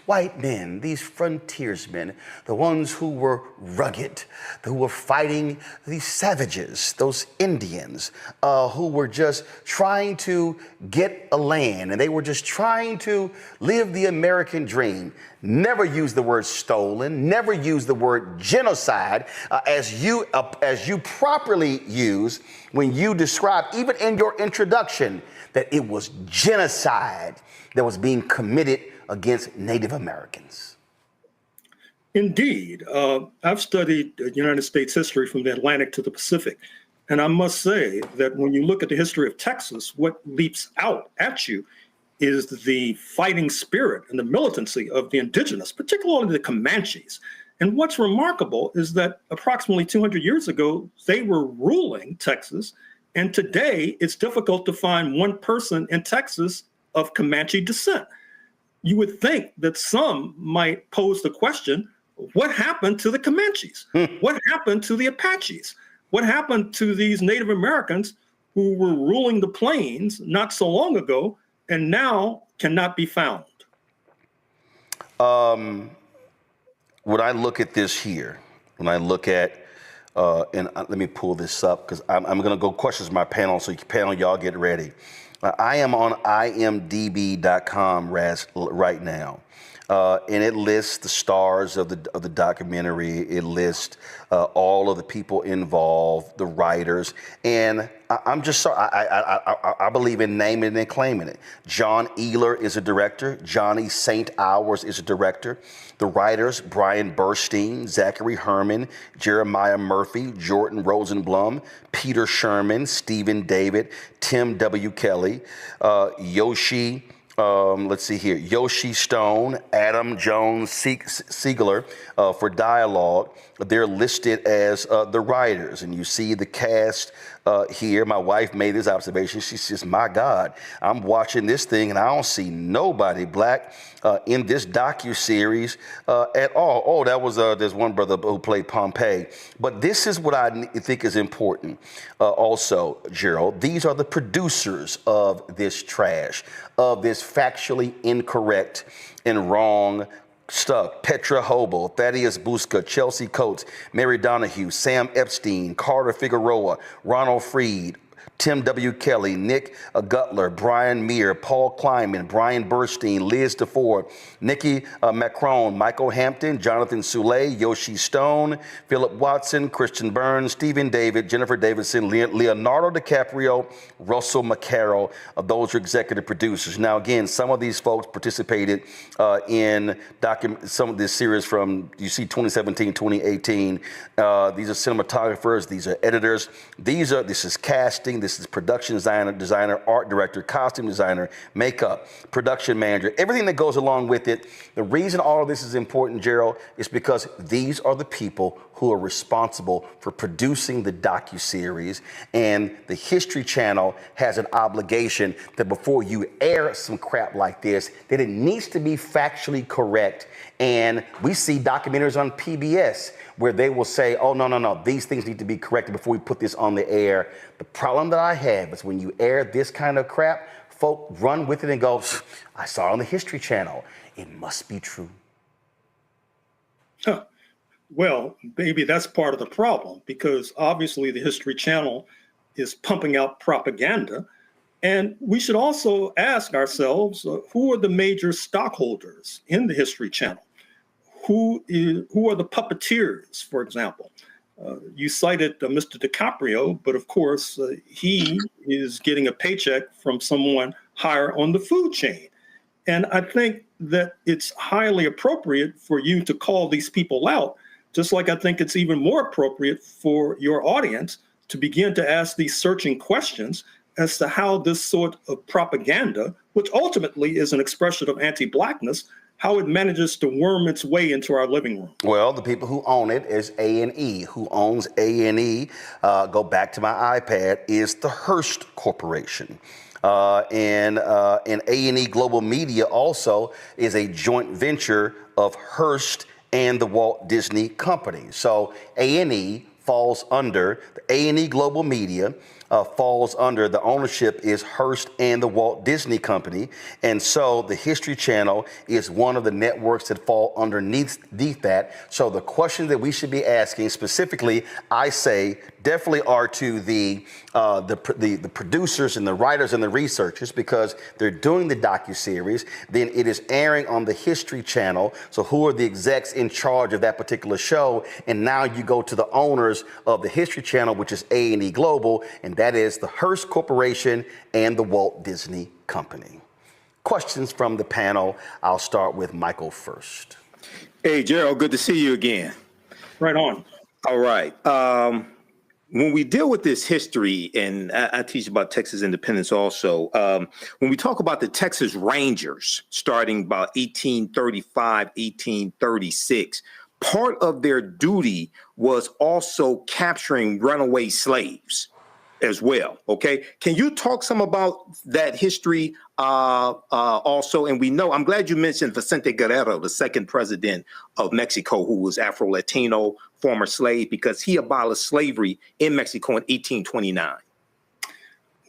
white men, these frontiersmen, the ones who were rugged, who were fighting these savages, those Indians, who were just trying to get a land, and they were just trying to live the American dream. Never use the word stolen, never use the word genocide as you properly use when you describe, even in your introduction, that it was genocide that was being committed against Native Americans. Indeed. I've studied United States history from the Atlantic to the Pacific. And I must say that when you look at the history of Texas, what leaps out at you is the fighting spirit and the militancy of the indigenous, particularly the Comanches. And what's remarkable is that approximately 200 years ago, they were ruling Texas. And today, it's difficult to find one person in Texas of Comanche descent. You would think that some might pose the question, what happened to the Comanches? What happened to the Apaches? What happened to these Native Americans who were ruling the plains not so long ago and now cannot be found? When I look at this here, when I look at, let me pull this up because I'm going to go questions my panel. So panel, y'all get ready. I am on imdb.com right now. And it lists the stars of the documentary. It lists all of the people involved, the writers, and I'm just sorry. I believe in naming and claiming it. John Ealer is a director. Johnny St. Hours is a director. The writers: Brian Burstein, Zachary Herman, Jeremiah Murphy, Jordan Rosenblum, Peter Sherman, Stephen David, Tim W. Kelly, Yoshi. Let's see here. Yoshi Stone, Adam Jones Siegler for dialogue. They're listed as the writers, and you see the cast here. My wife made this observation. She says, "My God, I'm watching this thing, and I don't see nobody black in this docuseries at all." Oh, that was there's one brother who played Pompey. But this is what I think is important. Also, Gerald, these are the producers of this trash, of this factually incorrect and wrong stuff. Petra Hobel, Thaddeus Busca, Chelsea Coates, Mary Donahue, Sam Epstein, Carter Figueroa, Ronald Freed, Tim W. Kelly, Nick Gutler, Brian Meir, Paul Kleinman, Brian Burstein, Liz DeFore, Nikki Macron, Michael Hampton, Jonathan Soule, Yoshi Stone, Philip Watson, Christian Burns, Stephen David, Jennifer Davidson, Leonardo DiCaprio, Russell McCarroll. Those are executive producers. Now, again, some of these folks participated in some of this series from, you see, 2017, 2018. These are cinematographers. These are editors. This is casting. This is production designer, art director, costume designer, makeup, production manager, everything that goes along with it. The reason all of this is important, Gerald, is because these are the people who are responsible for producing the docuseries, and the History Channel has an obligation that before you air some crap like this, that it needs to be factually correct. And we see documentaries on PBS where they will say, "Oh, no, these things need to be corrected before we put this on the air." The problem that I have is when you air this kind of crap, folk run with it and go, "I saw it on the History Channel. It must be true." Huh. Well, maybe that's part of the problem, because obviously the History Channel is pumping out propaganda. And we should also ask ourselves, who are the major stockholders in the History Channel? Who are the puppeteers, for example? You cited Mr. DiCaprio, but of course, he is getting a paycheck from someone higher on the food chain. And I think that it's highly appropriate for you to call these people out, just like I think it's even more appropriate for your audience to begin to ask these searching questions as to how this sort of propaganda, which ultimately is an expression of anti-Blackness, how it manages to worm its way into our living room. Well, the people who own it is A&E. Who owns A&E, go back to my iPad, is the Hearst Corporation. And A&E Global Media also is a joint venture of Hearst and the Walt Disney Company. So A&E falls under the A&E Global Media, falls under the ownership is Hearst and the Walt Disney Company. And so the History Channel is one of the networks that fall underneath that. So the question that we should be asking specifically, I say, definitely are to the producers and the writers and the researchers, because they're doing the docuseries. Then it is airing on the History Channel. So who are the execs in charge of that particular show? And now you go to the owners of the History Channel, which is A&E Global, and that is the Hearst Corporation and the Walt Disney Company. Questions from the panel. I'll start with Michael first. Hey, Gerald, good to see you again. Right on. All right. When we deal with this history, and I teach about Texas independence also, when we talk about the Texas Rangers starting about 1835, 1836, part of their duty was also capturing runaway slaves as well. Okay. Can you talk some about that history also? And we know, I'm glad you mentioned Vicente Guerrero, the second president of Mexico, who was Afro-Latino, former slave, because he abolished slavery in Mexico in 1829.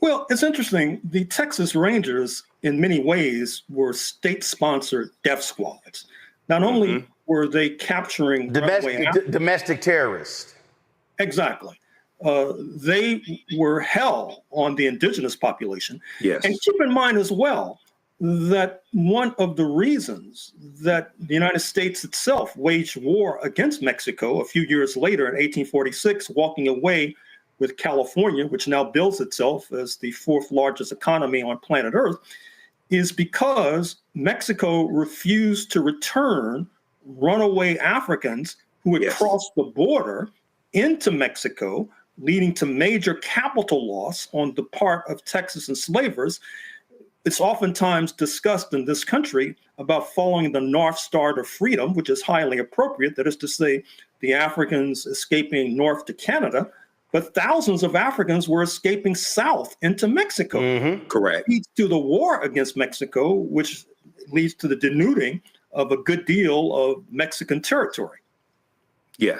Well, it's interesting. The Texas Rangers, in many ways, were state-sponsored death squads. Not only were they capturing runaway Africans. Domestic terrorists. Exactly. They were hell on the indigenous population. Yes. And keep in mind as well that one of the reasons that the United States itself waged war against Mexico a few years later in 1846, walking away with California, which now bills itself as the fourth largest economy on planet Earth, is because Mexico refused to return runaway Africans who had crossed the border into Mexico, leading to major capital loss on the part of Texas enslavers. It's oftentimes discussed in this country about following the North Star to freedom, which is highly appropriate. That is to say, the Africans escaping north to Canada, but thousands of Africans were escaping south into Mexico. Correct. It leads to the war against Mexico, which leads to the denuding of a good deal of Mexican territory. Yeah.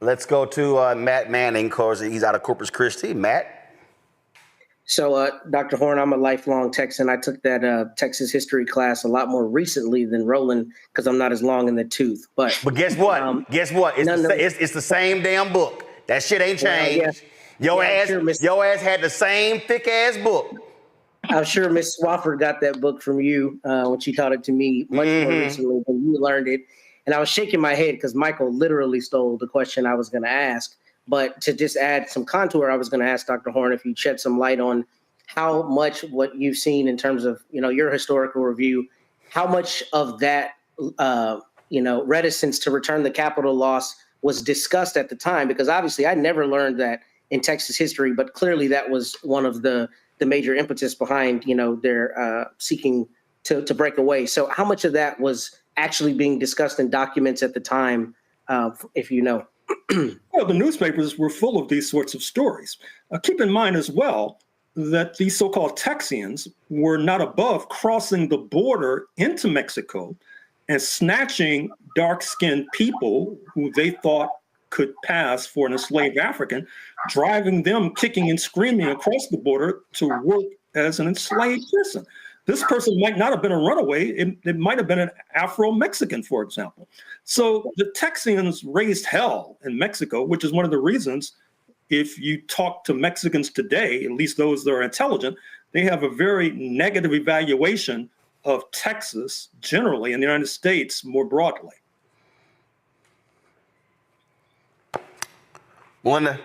Let's go to Matt Manning, because he's out of Corpus Christi. Matt? So, Dr. Horn, I'm a lifelong Texan. I took that Texas history class a lot more recently than Roland because I'm not as long in the tooth. But guess what? It's the same damn book. That shit ain't changed. Your ass had the same thick ass book. I'm sure Miss Swafford got that book from you when she taught it to me much more recently than you learned it. And I was shaking my head because Michael literally stole the question I was going to ask. But to just add some contour, I was going to ask Dr. Horn if you'd shed some light on how much what you've seen in terms of, your historical review, how much of that, reticence to return the capital loss was discussed at the time, because obviously I never learned that in Texas history, but clearly that was one of the major impetus behind, their seeking to break away. So how much of that was actually being discussed in documents at the time, if you know? Well, the newspapers were full of these sorts of stories. Keep in mind as well that these so-called Texians were not above crossing the border into Mexico and snatching dark-skinned people who they thought could pass for an enslaved African, driving them kicking and screaming across the border to work as an enslaved person. This person might not have been a runaway. It might have been an Afro-Mexican, for example. So the Texians raised hell in Mexico, which is one of the reasons, if you talk to Mexicans today, at least those that are intelligent, they have a very negative evaluation of Texas generally and the United States more broadly. Wanda.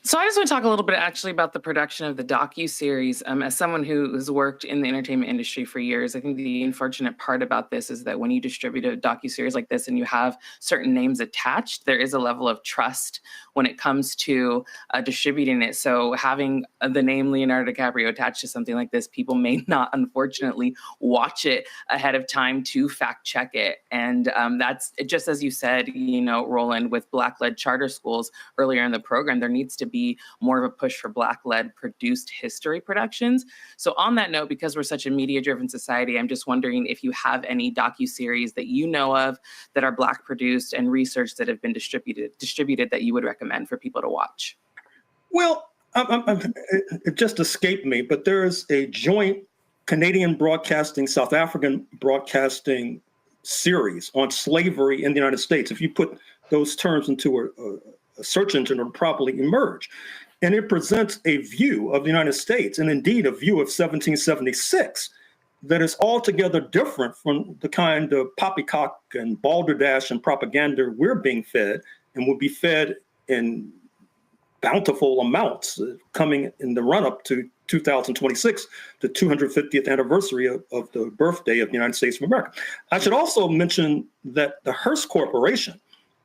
So I just want to talk a little bit actually about the production of the docuseries. As someone who has worked in the entertainment industry for years, I think the unfortunate part about this is that when you distribute a docuseries like this and you have certain names attached, there is a level of trust when it comes to distributing it. So having the name Leonardo DiCaprio attached to something like this, people may not, unfortunately, watch it ahead of time to fact check it. And that's just as you said, Roland, with Black-led charter schools earlier in the program, there needs to be more of a push for Black-led produced history productions. So on that note, because we're such a media-driven society, I'm just wondering if you have any docuseries that you know of that are Black produced and researched that have been distributed that you would recommend for people to watch. Well, it just escaped me, but there is a joint Canadian broadcasting, South African broadcasting series on slavery in the United States. If you put those terms into a search engine, will probably emerge. And it presents a view of the United States, and indeed a view of 1776, that is altogether different from the kind of poppycock and balderdash and propaganda we're being fed and will be fed in bountiful amounts coming in the run-up to 2026, the 250th anniversary of the birthday of the United States of America. I should also mention that the Hearst Corporation,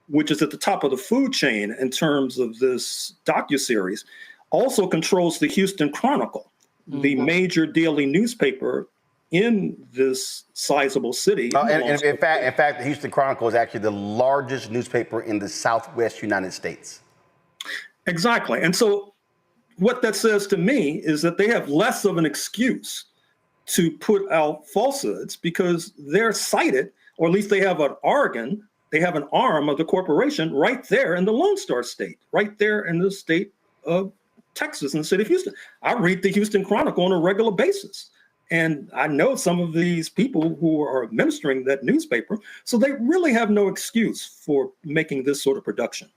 which is at the top of the food chain in terms of this docuseries, also controls the Houston Chronicle, the major daily newspaper in this sizable city. And in fact, the Houston Chronicle is actually the largest newspaper in the Southwest United States. Exactly. And so what that says to me is that they have less of an excuse to put out falsehoods because they're cited, or at least they have an organ. They have an arm of the corporation right there in the Lone Star State, right there in the state of Texas, in the city of Houston. I read the Houston Chronicle on a regular basis. And I know some of these people who are administering that newspaper, so they really have no excuse for making this sort of production.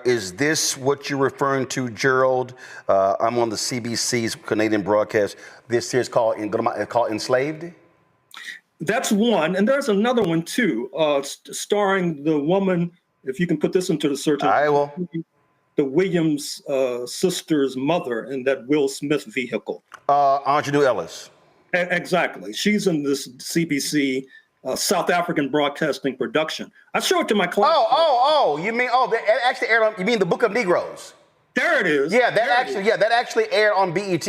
Is this what you're referring to, Gerald? I'm on the CBC's Canadian broadcast. This series called Enslaved? That's one. And there's another one, too, starring the woman, if you can put this into the search. I will. The Williams sister's mother in that Will Smith vehicle. Anjanou Ellis. Exactly. She's in this CBC South African broadcasting production. I show it to my class. You mean, that actually aired on, you mean the Book of Negroes? There it is. Yeah, that actually aired on BET.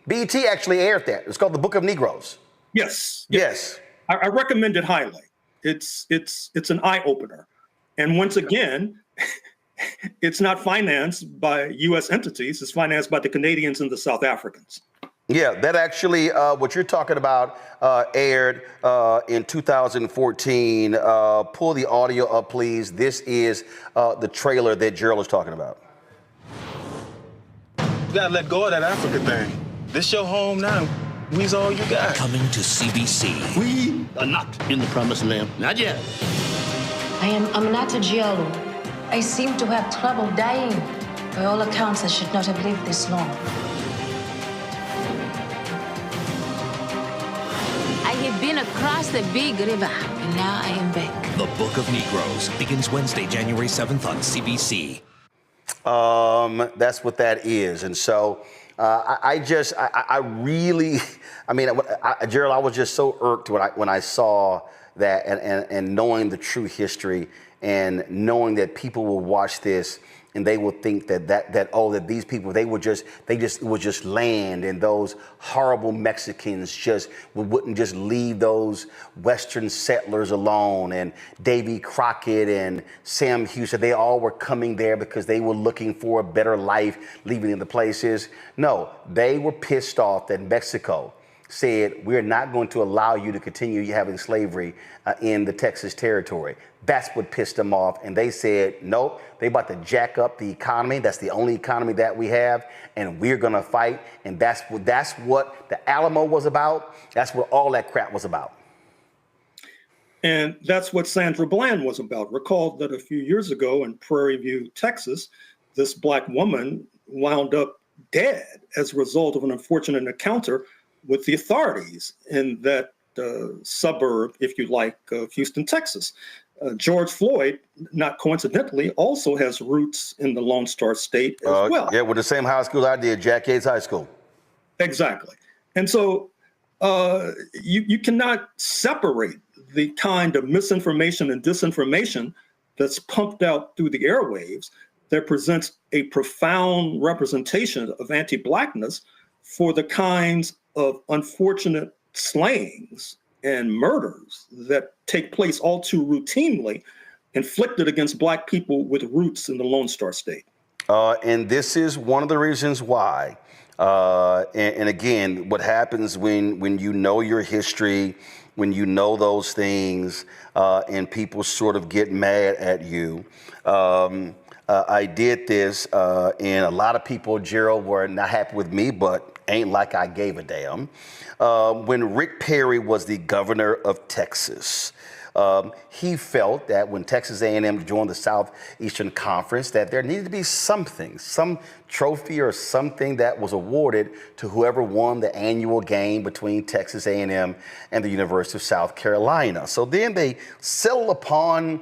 BET actually aired that. It's called the Book of Negroes. Yes. Yes. I recommend it highly. It's an eye opener. And once again, it's not financed by U.S. entities. It's financed by the Canadians and the South Africans. Yeah, that actually, what you're talking about aired in 2014. Pull the audio up, please. This is the trailer that Gerald is talking about. You gotta let go of that Africa thing. This your home now. We's all you got. Coming to CBC. We are not in the promised land. Not yet. I'm not a Giallo. I seem to have trouble dying. By all accounts, I should not have lived this long. I have been across the big river, and now I am back. The Book of Negroes begins Wednesday, January 7th on CBC. That's what that is. And so Gerald, I was just so irked when I saw that and knowing the true history and knowing that people will watch this and they will think that these people, they would just land, and those horrible Mexicans wouldn't just leave those Western settlers alone, and Davy Crockett and Sam Houston, they all were coming there because they were looking for a better life, leaving the places. No, they were pissed off that Mexico said, we're not going to allow you to continue having slavery in the Texas territory. That's what pissed them off. And they said, nope, they about to jack up the economy. That's the only economy that we have. And we're going to fight. And that's what the Alamo was about. That's what all that crap was about. And that's what Sandra Bland was about. Recall that a few years ago in Prairie View, Texas, this Black woman wound up dead as a result of an unfortunate encounter with the authorities in that suburb, if you like, of Houston, Texas. George Floyd, not coincidentally, also has roots in the Lone Star State as well. Yeah, with the same high school I did, Jack Yates High School. Exactly. And so you cannot separate the kind of misinformation and disinformation that's pumped out through the airwaves that presents a profound representation of anti-Blackness for the kinds of unfortunate slayings and murders that take place all too routinely, inflicted against Black people with roots in the Lone Star State. And this is one of the reasons why. And again, what happens when you know your history, when you know those things, and people sort of get mad at you. I did this, and a lot of people, Gerald, were not happy with me, but ain't like I gave a damn. When Rick Perry was the governor of Texas, he felt that when Texas A&M joined the Southeastern Conference, that there needed to be something, some trophy or something that was awarded to whoever won the annual game between Texas A&M and the University of South Carolina. So then they settled upon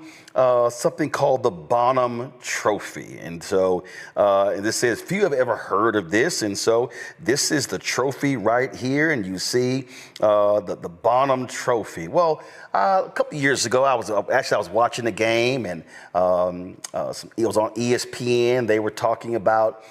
something called the Bonham Trophy. And so this says, few have ever heard of this. And so this is the trophy right here. And you see the Bonham Trophy. Well, a couple of years ago, I was watching the game, and it was on ESPN. They were talking about,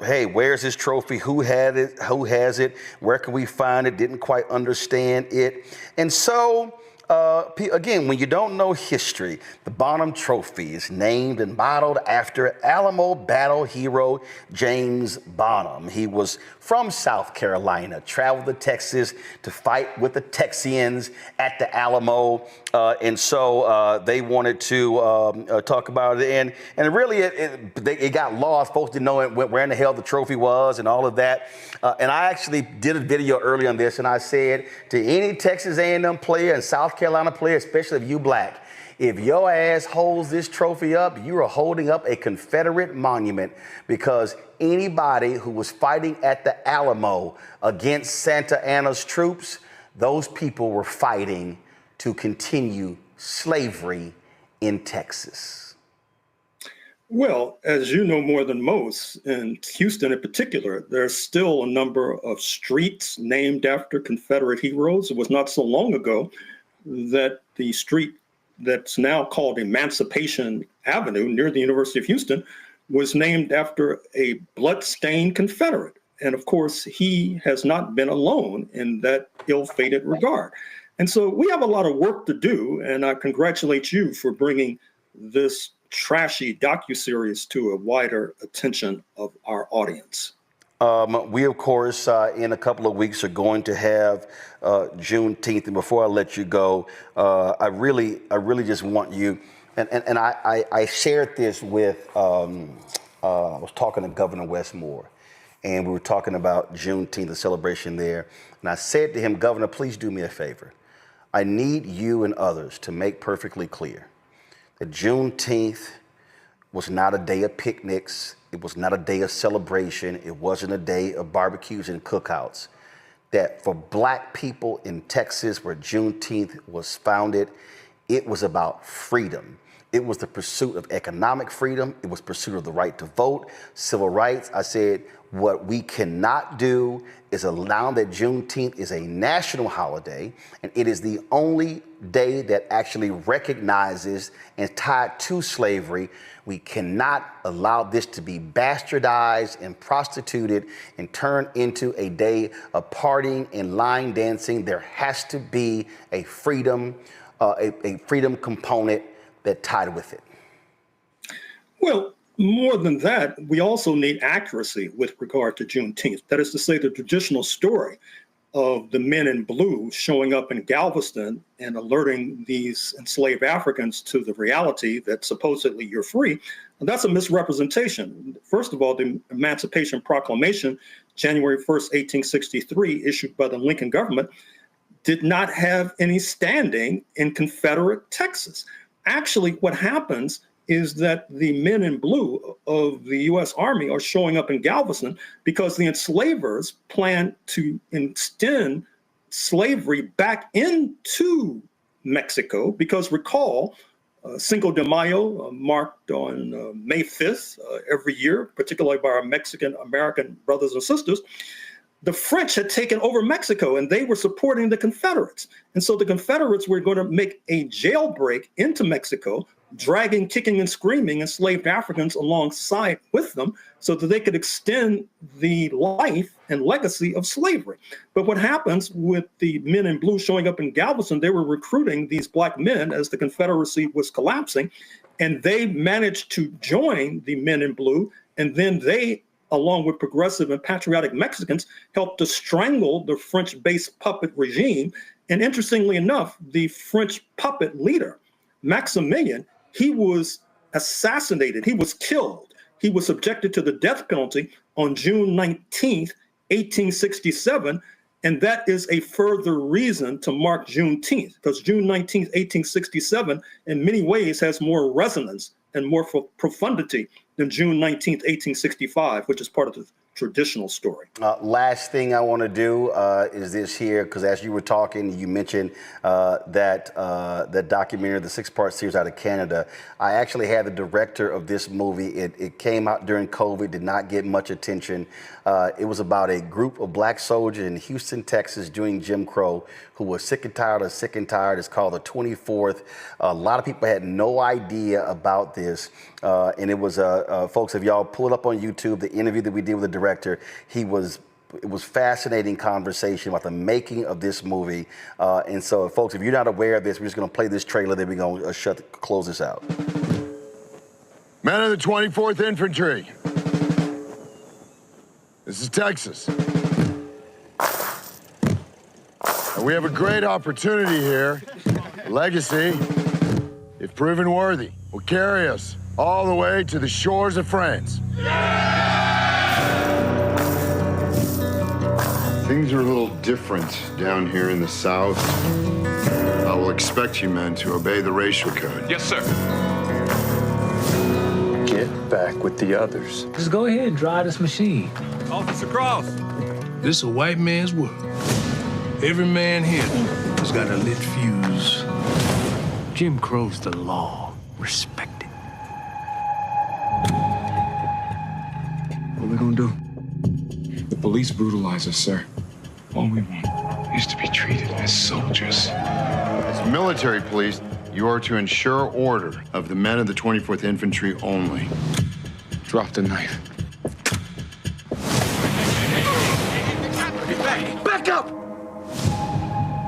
hey, where's this trophy? Who had it? Who has it? Where can we find it? Didn't quite understand it. And so Again, when you don't know history, the Bonham Trophy is named and modeled after Alamo battle hero James Bonham. He was from South Carolina, traveled to Texas to fight with the Texians at the Alamo, and so they wanted to talk about it. And really, it got lost. Folks didn't know where in the hell the trophy was and all of that. And I actually did a video early on this, and I said to any Texas A&M player and South Carolina player, especially if you black, if your ass holds this trophy up, you are holding up a Confederate monument, because anybody who was fighting at the Alamo against Santa Anna's troops, those people were fighting to continue slavery in Texas. Well, as you know more than most, in Houston in particular, there's still a number of streets named after Confederate heroes. It was not so long ago that the street that's now called Emancipation Avenue near the University of Houston was named after a blood-stained Confederate. And of course, he has not been alone in that ill-fated regard. And so we have a lot of work to do, and I congratulate you for bringing this trashy docuseries to a wider attention of our audience. We, of course, in a couple of weeks are going to have Juneteenth. And before I let you go, I really just want you, and I shared this with, I was talking to Governor Westmore, and we were talking about Juneteenth, the celebration there. And I said to him, Governor, please do me a favor. I need you and others to make perfectly clear that Juneteenth was not a day of picnics. It was not a day of celebration. It wasn't a day of barbecues and cookouts. That for black people in Texas, where Juneteenth was founded, it was about freedom. It was the pursuit of economic freedom. It was pursuit of the right to vote, civil rights. I said, what we cannot do is allow that Juneteenth is a national holiday, and it is the only day that actually recognizes and tied to slavery. We cannot allow this to be bastardized and prostituted and turned into a day of partying and line dancing. There has to be a freedom component that tied with it. Well, more than that, we also need accuracy with regard to Juneteenth. That is to say, the traditional story of the men in blue showing up in Galveston and alerting these enslaved Africans to the reality that supposedly you're free, that's a misrepresentation. First of all, the Emancipation Proclamation, January 1st, 1863, issued by the Lincoln government, did not have any standing in Confederate Texas. Actually, what happens is that the men in blue of the U.S. Army are showing up in Galveston because the enslavers plan to extend slavery back into Mexico. Because recall, Cinco de Mayo, marked on May 5th every year, particularly by our Mexican-American brothers and sisters, the French had taken over Mexico and they were supporting the Confederates. And so the Confederates were going to make a jailbreak into Mexico, dragging, kicking, and screaming enslaved Africans alongside with them so that they could extend the life and legacy of slavery. But what happens with the men in blue showing up in Galveston, they were recruiting these black men as the Confederacy was collapsing, and they managed to join the men in blue, and then they, along with progressive and patriotic Mexicans, helped to strangle the French-based puppet regime. And interestingly enough, the French puppet leader, Maximilian, he was assassinated. He was killed. He was subjected to the death penalty on June 19th, 1867. And that is a further reason to mark Juneteenth, because June 19th, 1867, in many ways has more resonance and more profundity than June 19th, 1865, which is part of the traditional story. Last thing I want to do is this here, because as you were talking, you mentioned that documentary, the 6-part series out of Canada. I actually had the director of this movie. It came out during COVID, did not get much attention. It was about a group of black soldiers in Houston, Texas during Jim Crow who were sick and tired of sick and tired. It's called the 24th. A lot of people had no idea about this. And it was, folks, if y'all pull it up on YouTube, the interview that we did with the director, he was It was fascinating conversation about the making of this movie. And so, folks, if you're not aware of this, we're just going to play this trailer, then we're going to close this out. Men of the 24th Infantry. This is Texas. And we have a great opportunity here. Legacy, if proven worthy, will carry us all the way to the shores of France. Things are a little different down here in the South. I will expect you men to obey the racial code. Yes, sir. Get back with the others. Just go ahead and drive this machine. Officer Cross. This is a white man's world. Every man here has got a lit fuse. Jim Crow's the law. Respect it. What are we gonna do? The police brutalize us, sir. All we want is to be treated as soldiers. As military police, you are to ensure order of the men of the 24th Infantry only. Drop the knife. Back up!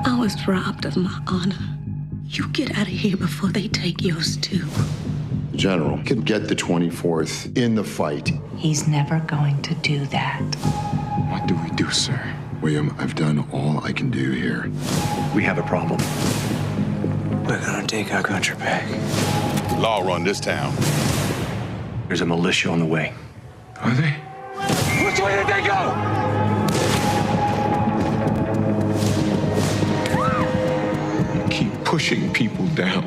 I was robbed of my honor. You get out of here before they take yours too. The General can get the 24th in the fight. He's never going to do that. What do we do, sir? William, I've done all I can do here. We have a problem. We're gonna take our country back. The law run this town. There's a militia on the way. Are they? Which way did they go? Keep pushing people down.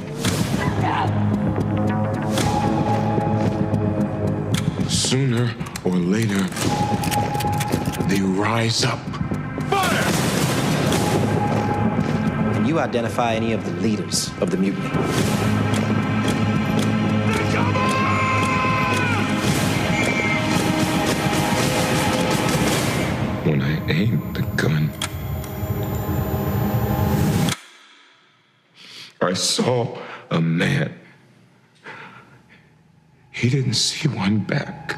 Sooner or later, they rise up. Can you identify any of the leaders of the mutiny? When I aimed the gun, I saw a man. He didn't see one back.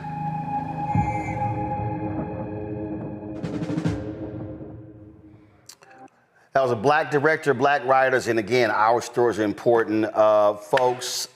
That was a black director, black writers, and again, our stories are important. Folks,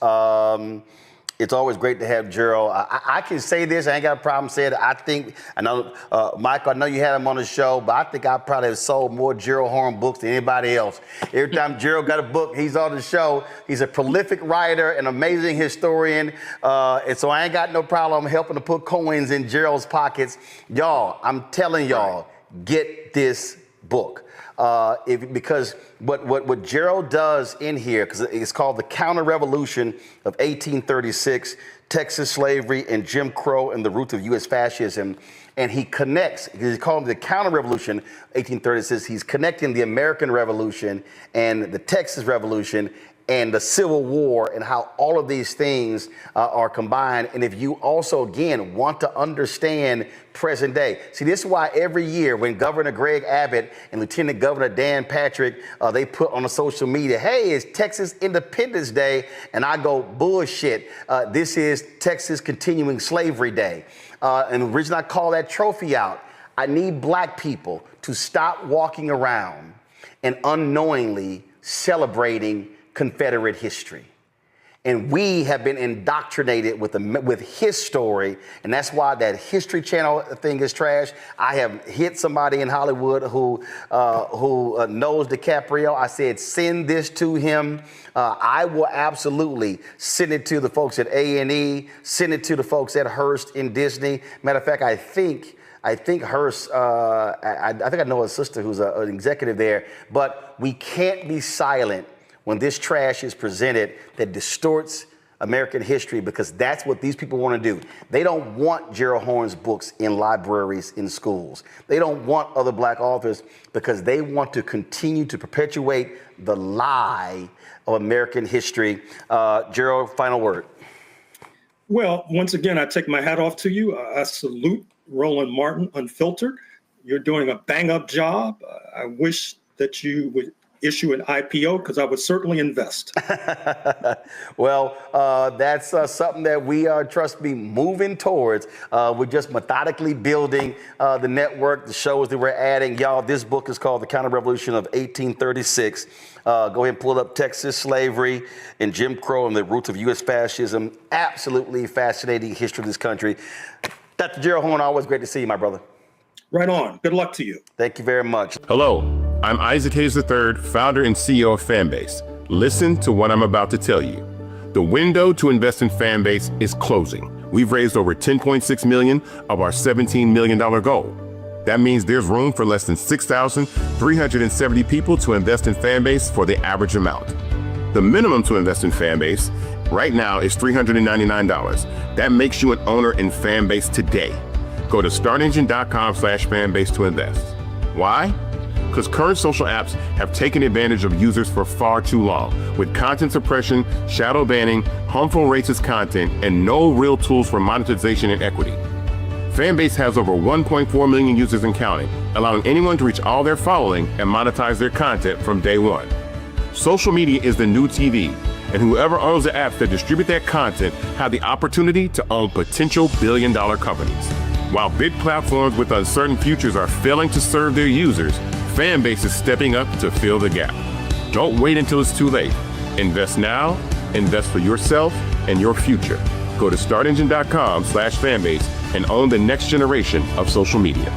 it's always great to have Gerald. I can say this, I ain't got a problem saying it. I know, Michael, I know you had him on the show, but I think I probably have sold more Gerald Horn books than anybody else. Every time Gerald got a book, he's on the show. He's a prolific writer, an amazing historian, and so I ain't got no problem helping to put coins in Gerald's pockets. Y'all, I'm telling y'all, get this book. Because what Gerald does in here, because it's called The Counter-Revolution of 1836, Texas Slavery and Jim Crow and the Roots of U.S. Fascism, and he connects, he's calling the Counter-Revolution 1836, he's connecting the American Revolution and the Texas Revolution and the Civil War and how all of these things are combined. And if you also, again, want to understand present day. See, this is why every year when Governor Greg Abbott and Lieutenant Governor Dan Patrick, they put on the social media, hey, it's Texas Independence Day. And I go, bullshit. This is Texas Continuing Slavery Day. And the reason I call that trophy out, I need black people to stop walking around and unknowingly celebrating Confederate history. And we have been indoctrinated with his story, and that's why that History Channel thing is trash. I have hit somebody in Hollywood who knows DiCaprio. I said, send this to him. I will absolutely send it to the folks at A&E, send it to the folks at Hearst in Disney. Matter of fact, I think Hearst, I think I know a sister who's an executive there, but we can't be silent when this trash is presented that distorts American history, because that's what these people want to do. They don't want Gerald Horn's books in libraries, in schools. They don't want other black authors because they want to continue to perpetuate the lie of American history. Gerald, final word. Well, once again, I take my hat off to you. I salute Roland Martin, Unfiltered. You're doing a bang-up job. I wish that you would issue an IPO? Because I would certainly invest. Well, that's something that we are, trust me, moving towards. We're just methodically building the network, the shows that we're adding. Y'all, this book is called The Counter-Revolution of 1836. Go ahead and pull up Texas Slavery and Jim Crow and the Roots of U.S. Fascism. Absolutely fascinating history of this country. Dr. Gerald Horn, always great to see you, my brother. Right on. Good luck to you. Thank you very much. Hello, I'm Isaac Hayes III, founder and CEO of Fanbase. Listen to what I'm about to tell you. The window to invest in Fanbase is closing. We've raised over $10.6 million of our $17 million goal. That means there's room for less than 6,370 people to invest in Fanbase for the average amount. The minimum to invest in Fanbase right now is $399. That makes you an owner in Fanbase today. Go to startengine.com/fanbase to invest. Why? Because current social apps have taken advantage of users for far too long, with content suppression, shadow banning, harmful racist content, and no real tools for monetization and equity. Fanbase has over 1.4 million users and counting, allowing anyone to reach all their following and monetize their content from day one. Social media is the new TV, and whoever owns the apps that distribute that content have the opportunity to own potential billion-dollar companies. While big platforms with uncertain futures are failing to serve their users, Fanbase is stepping up to fill the gap. Don't wait until it's too late. Invest now, invest for yourself and your future. Go to startengine.com/fanbase and own the next generation of social media.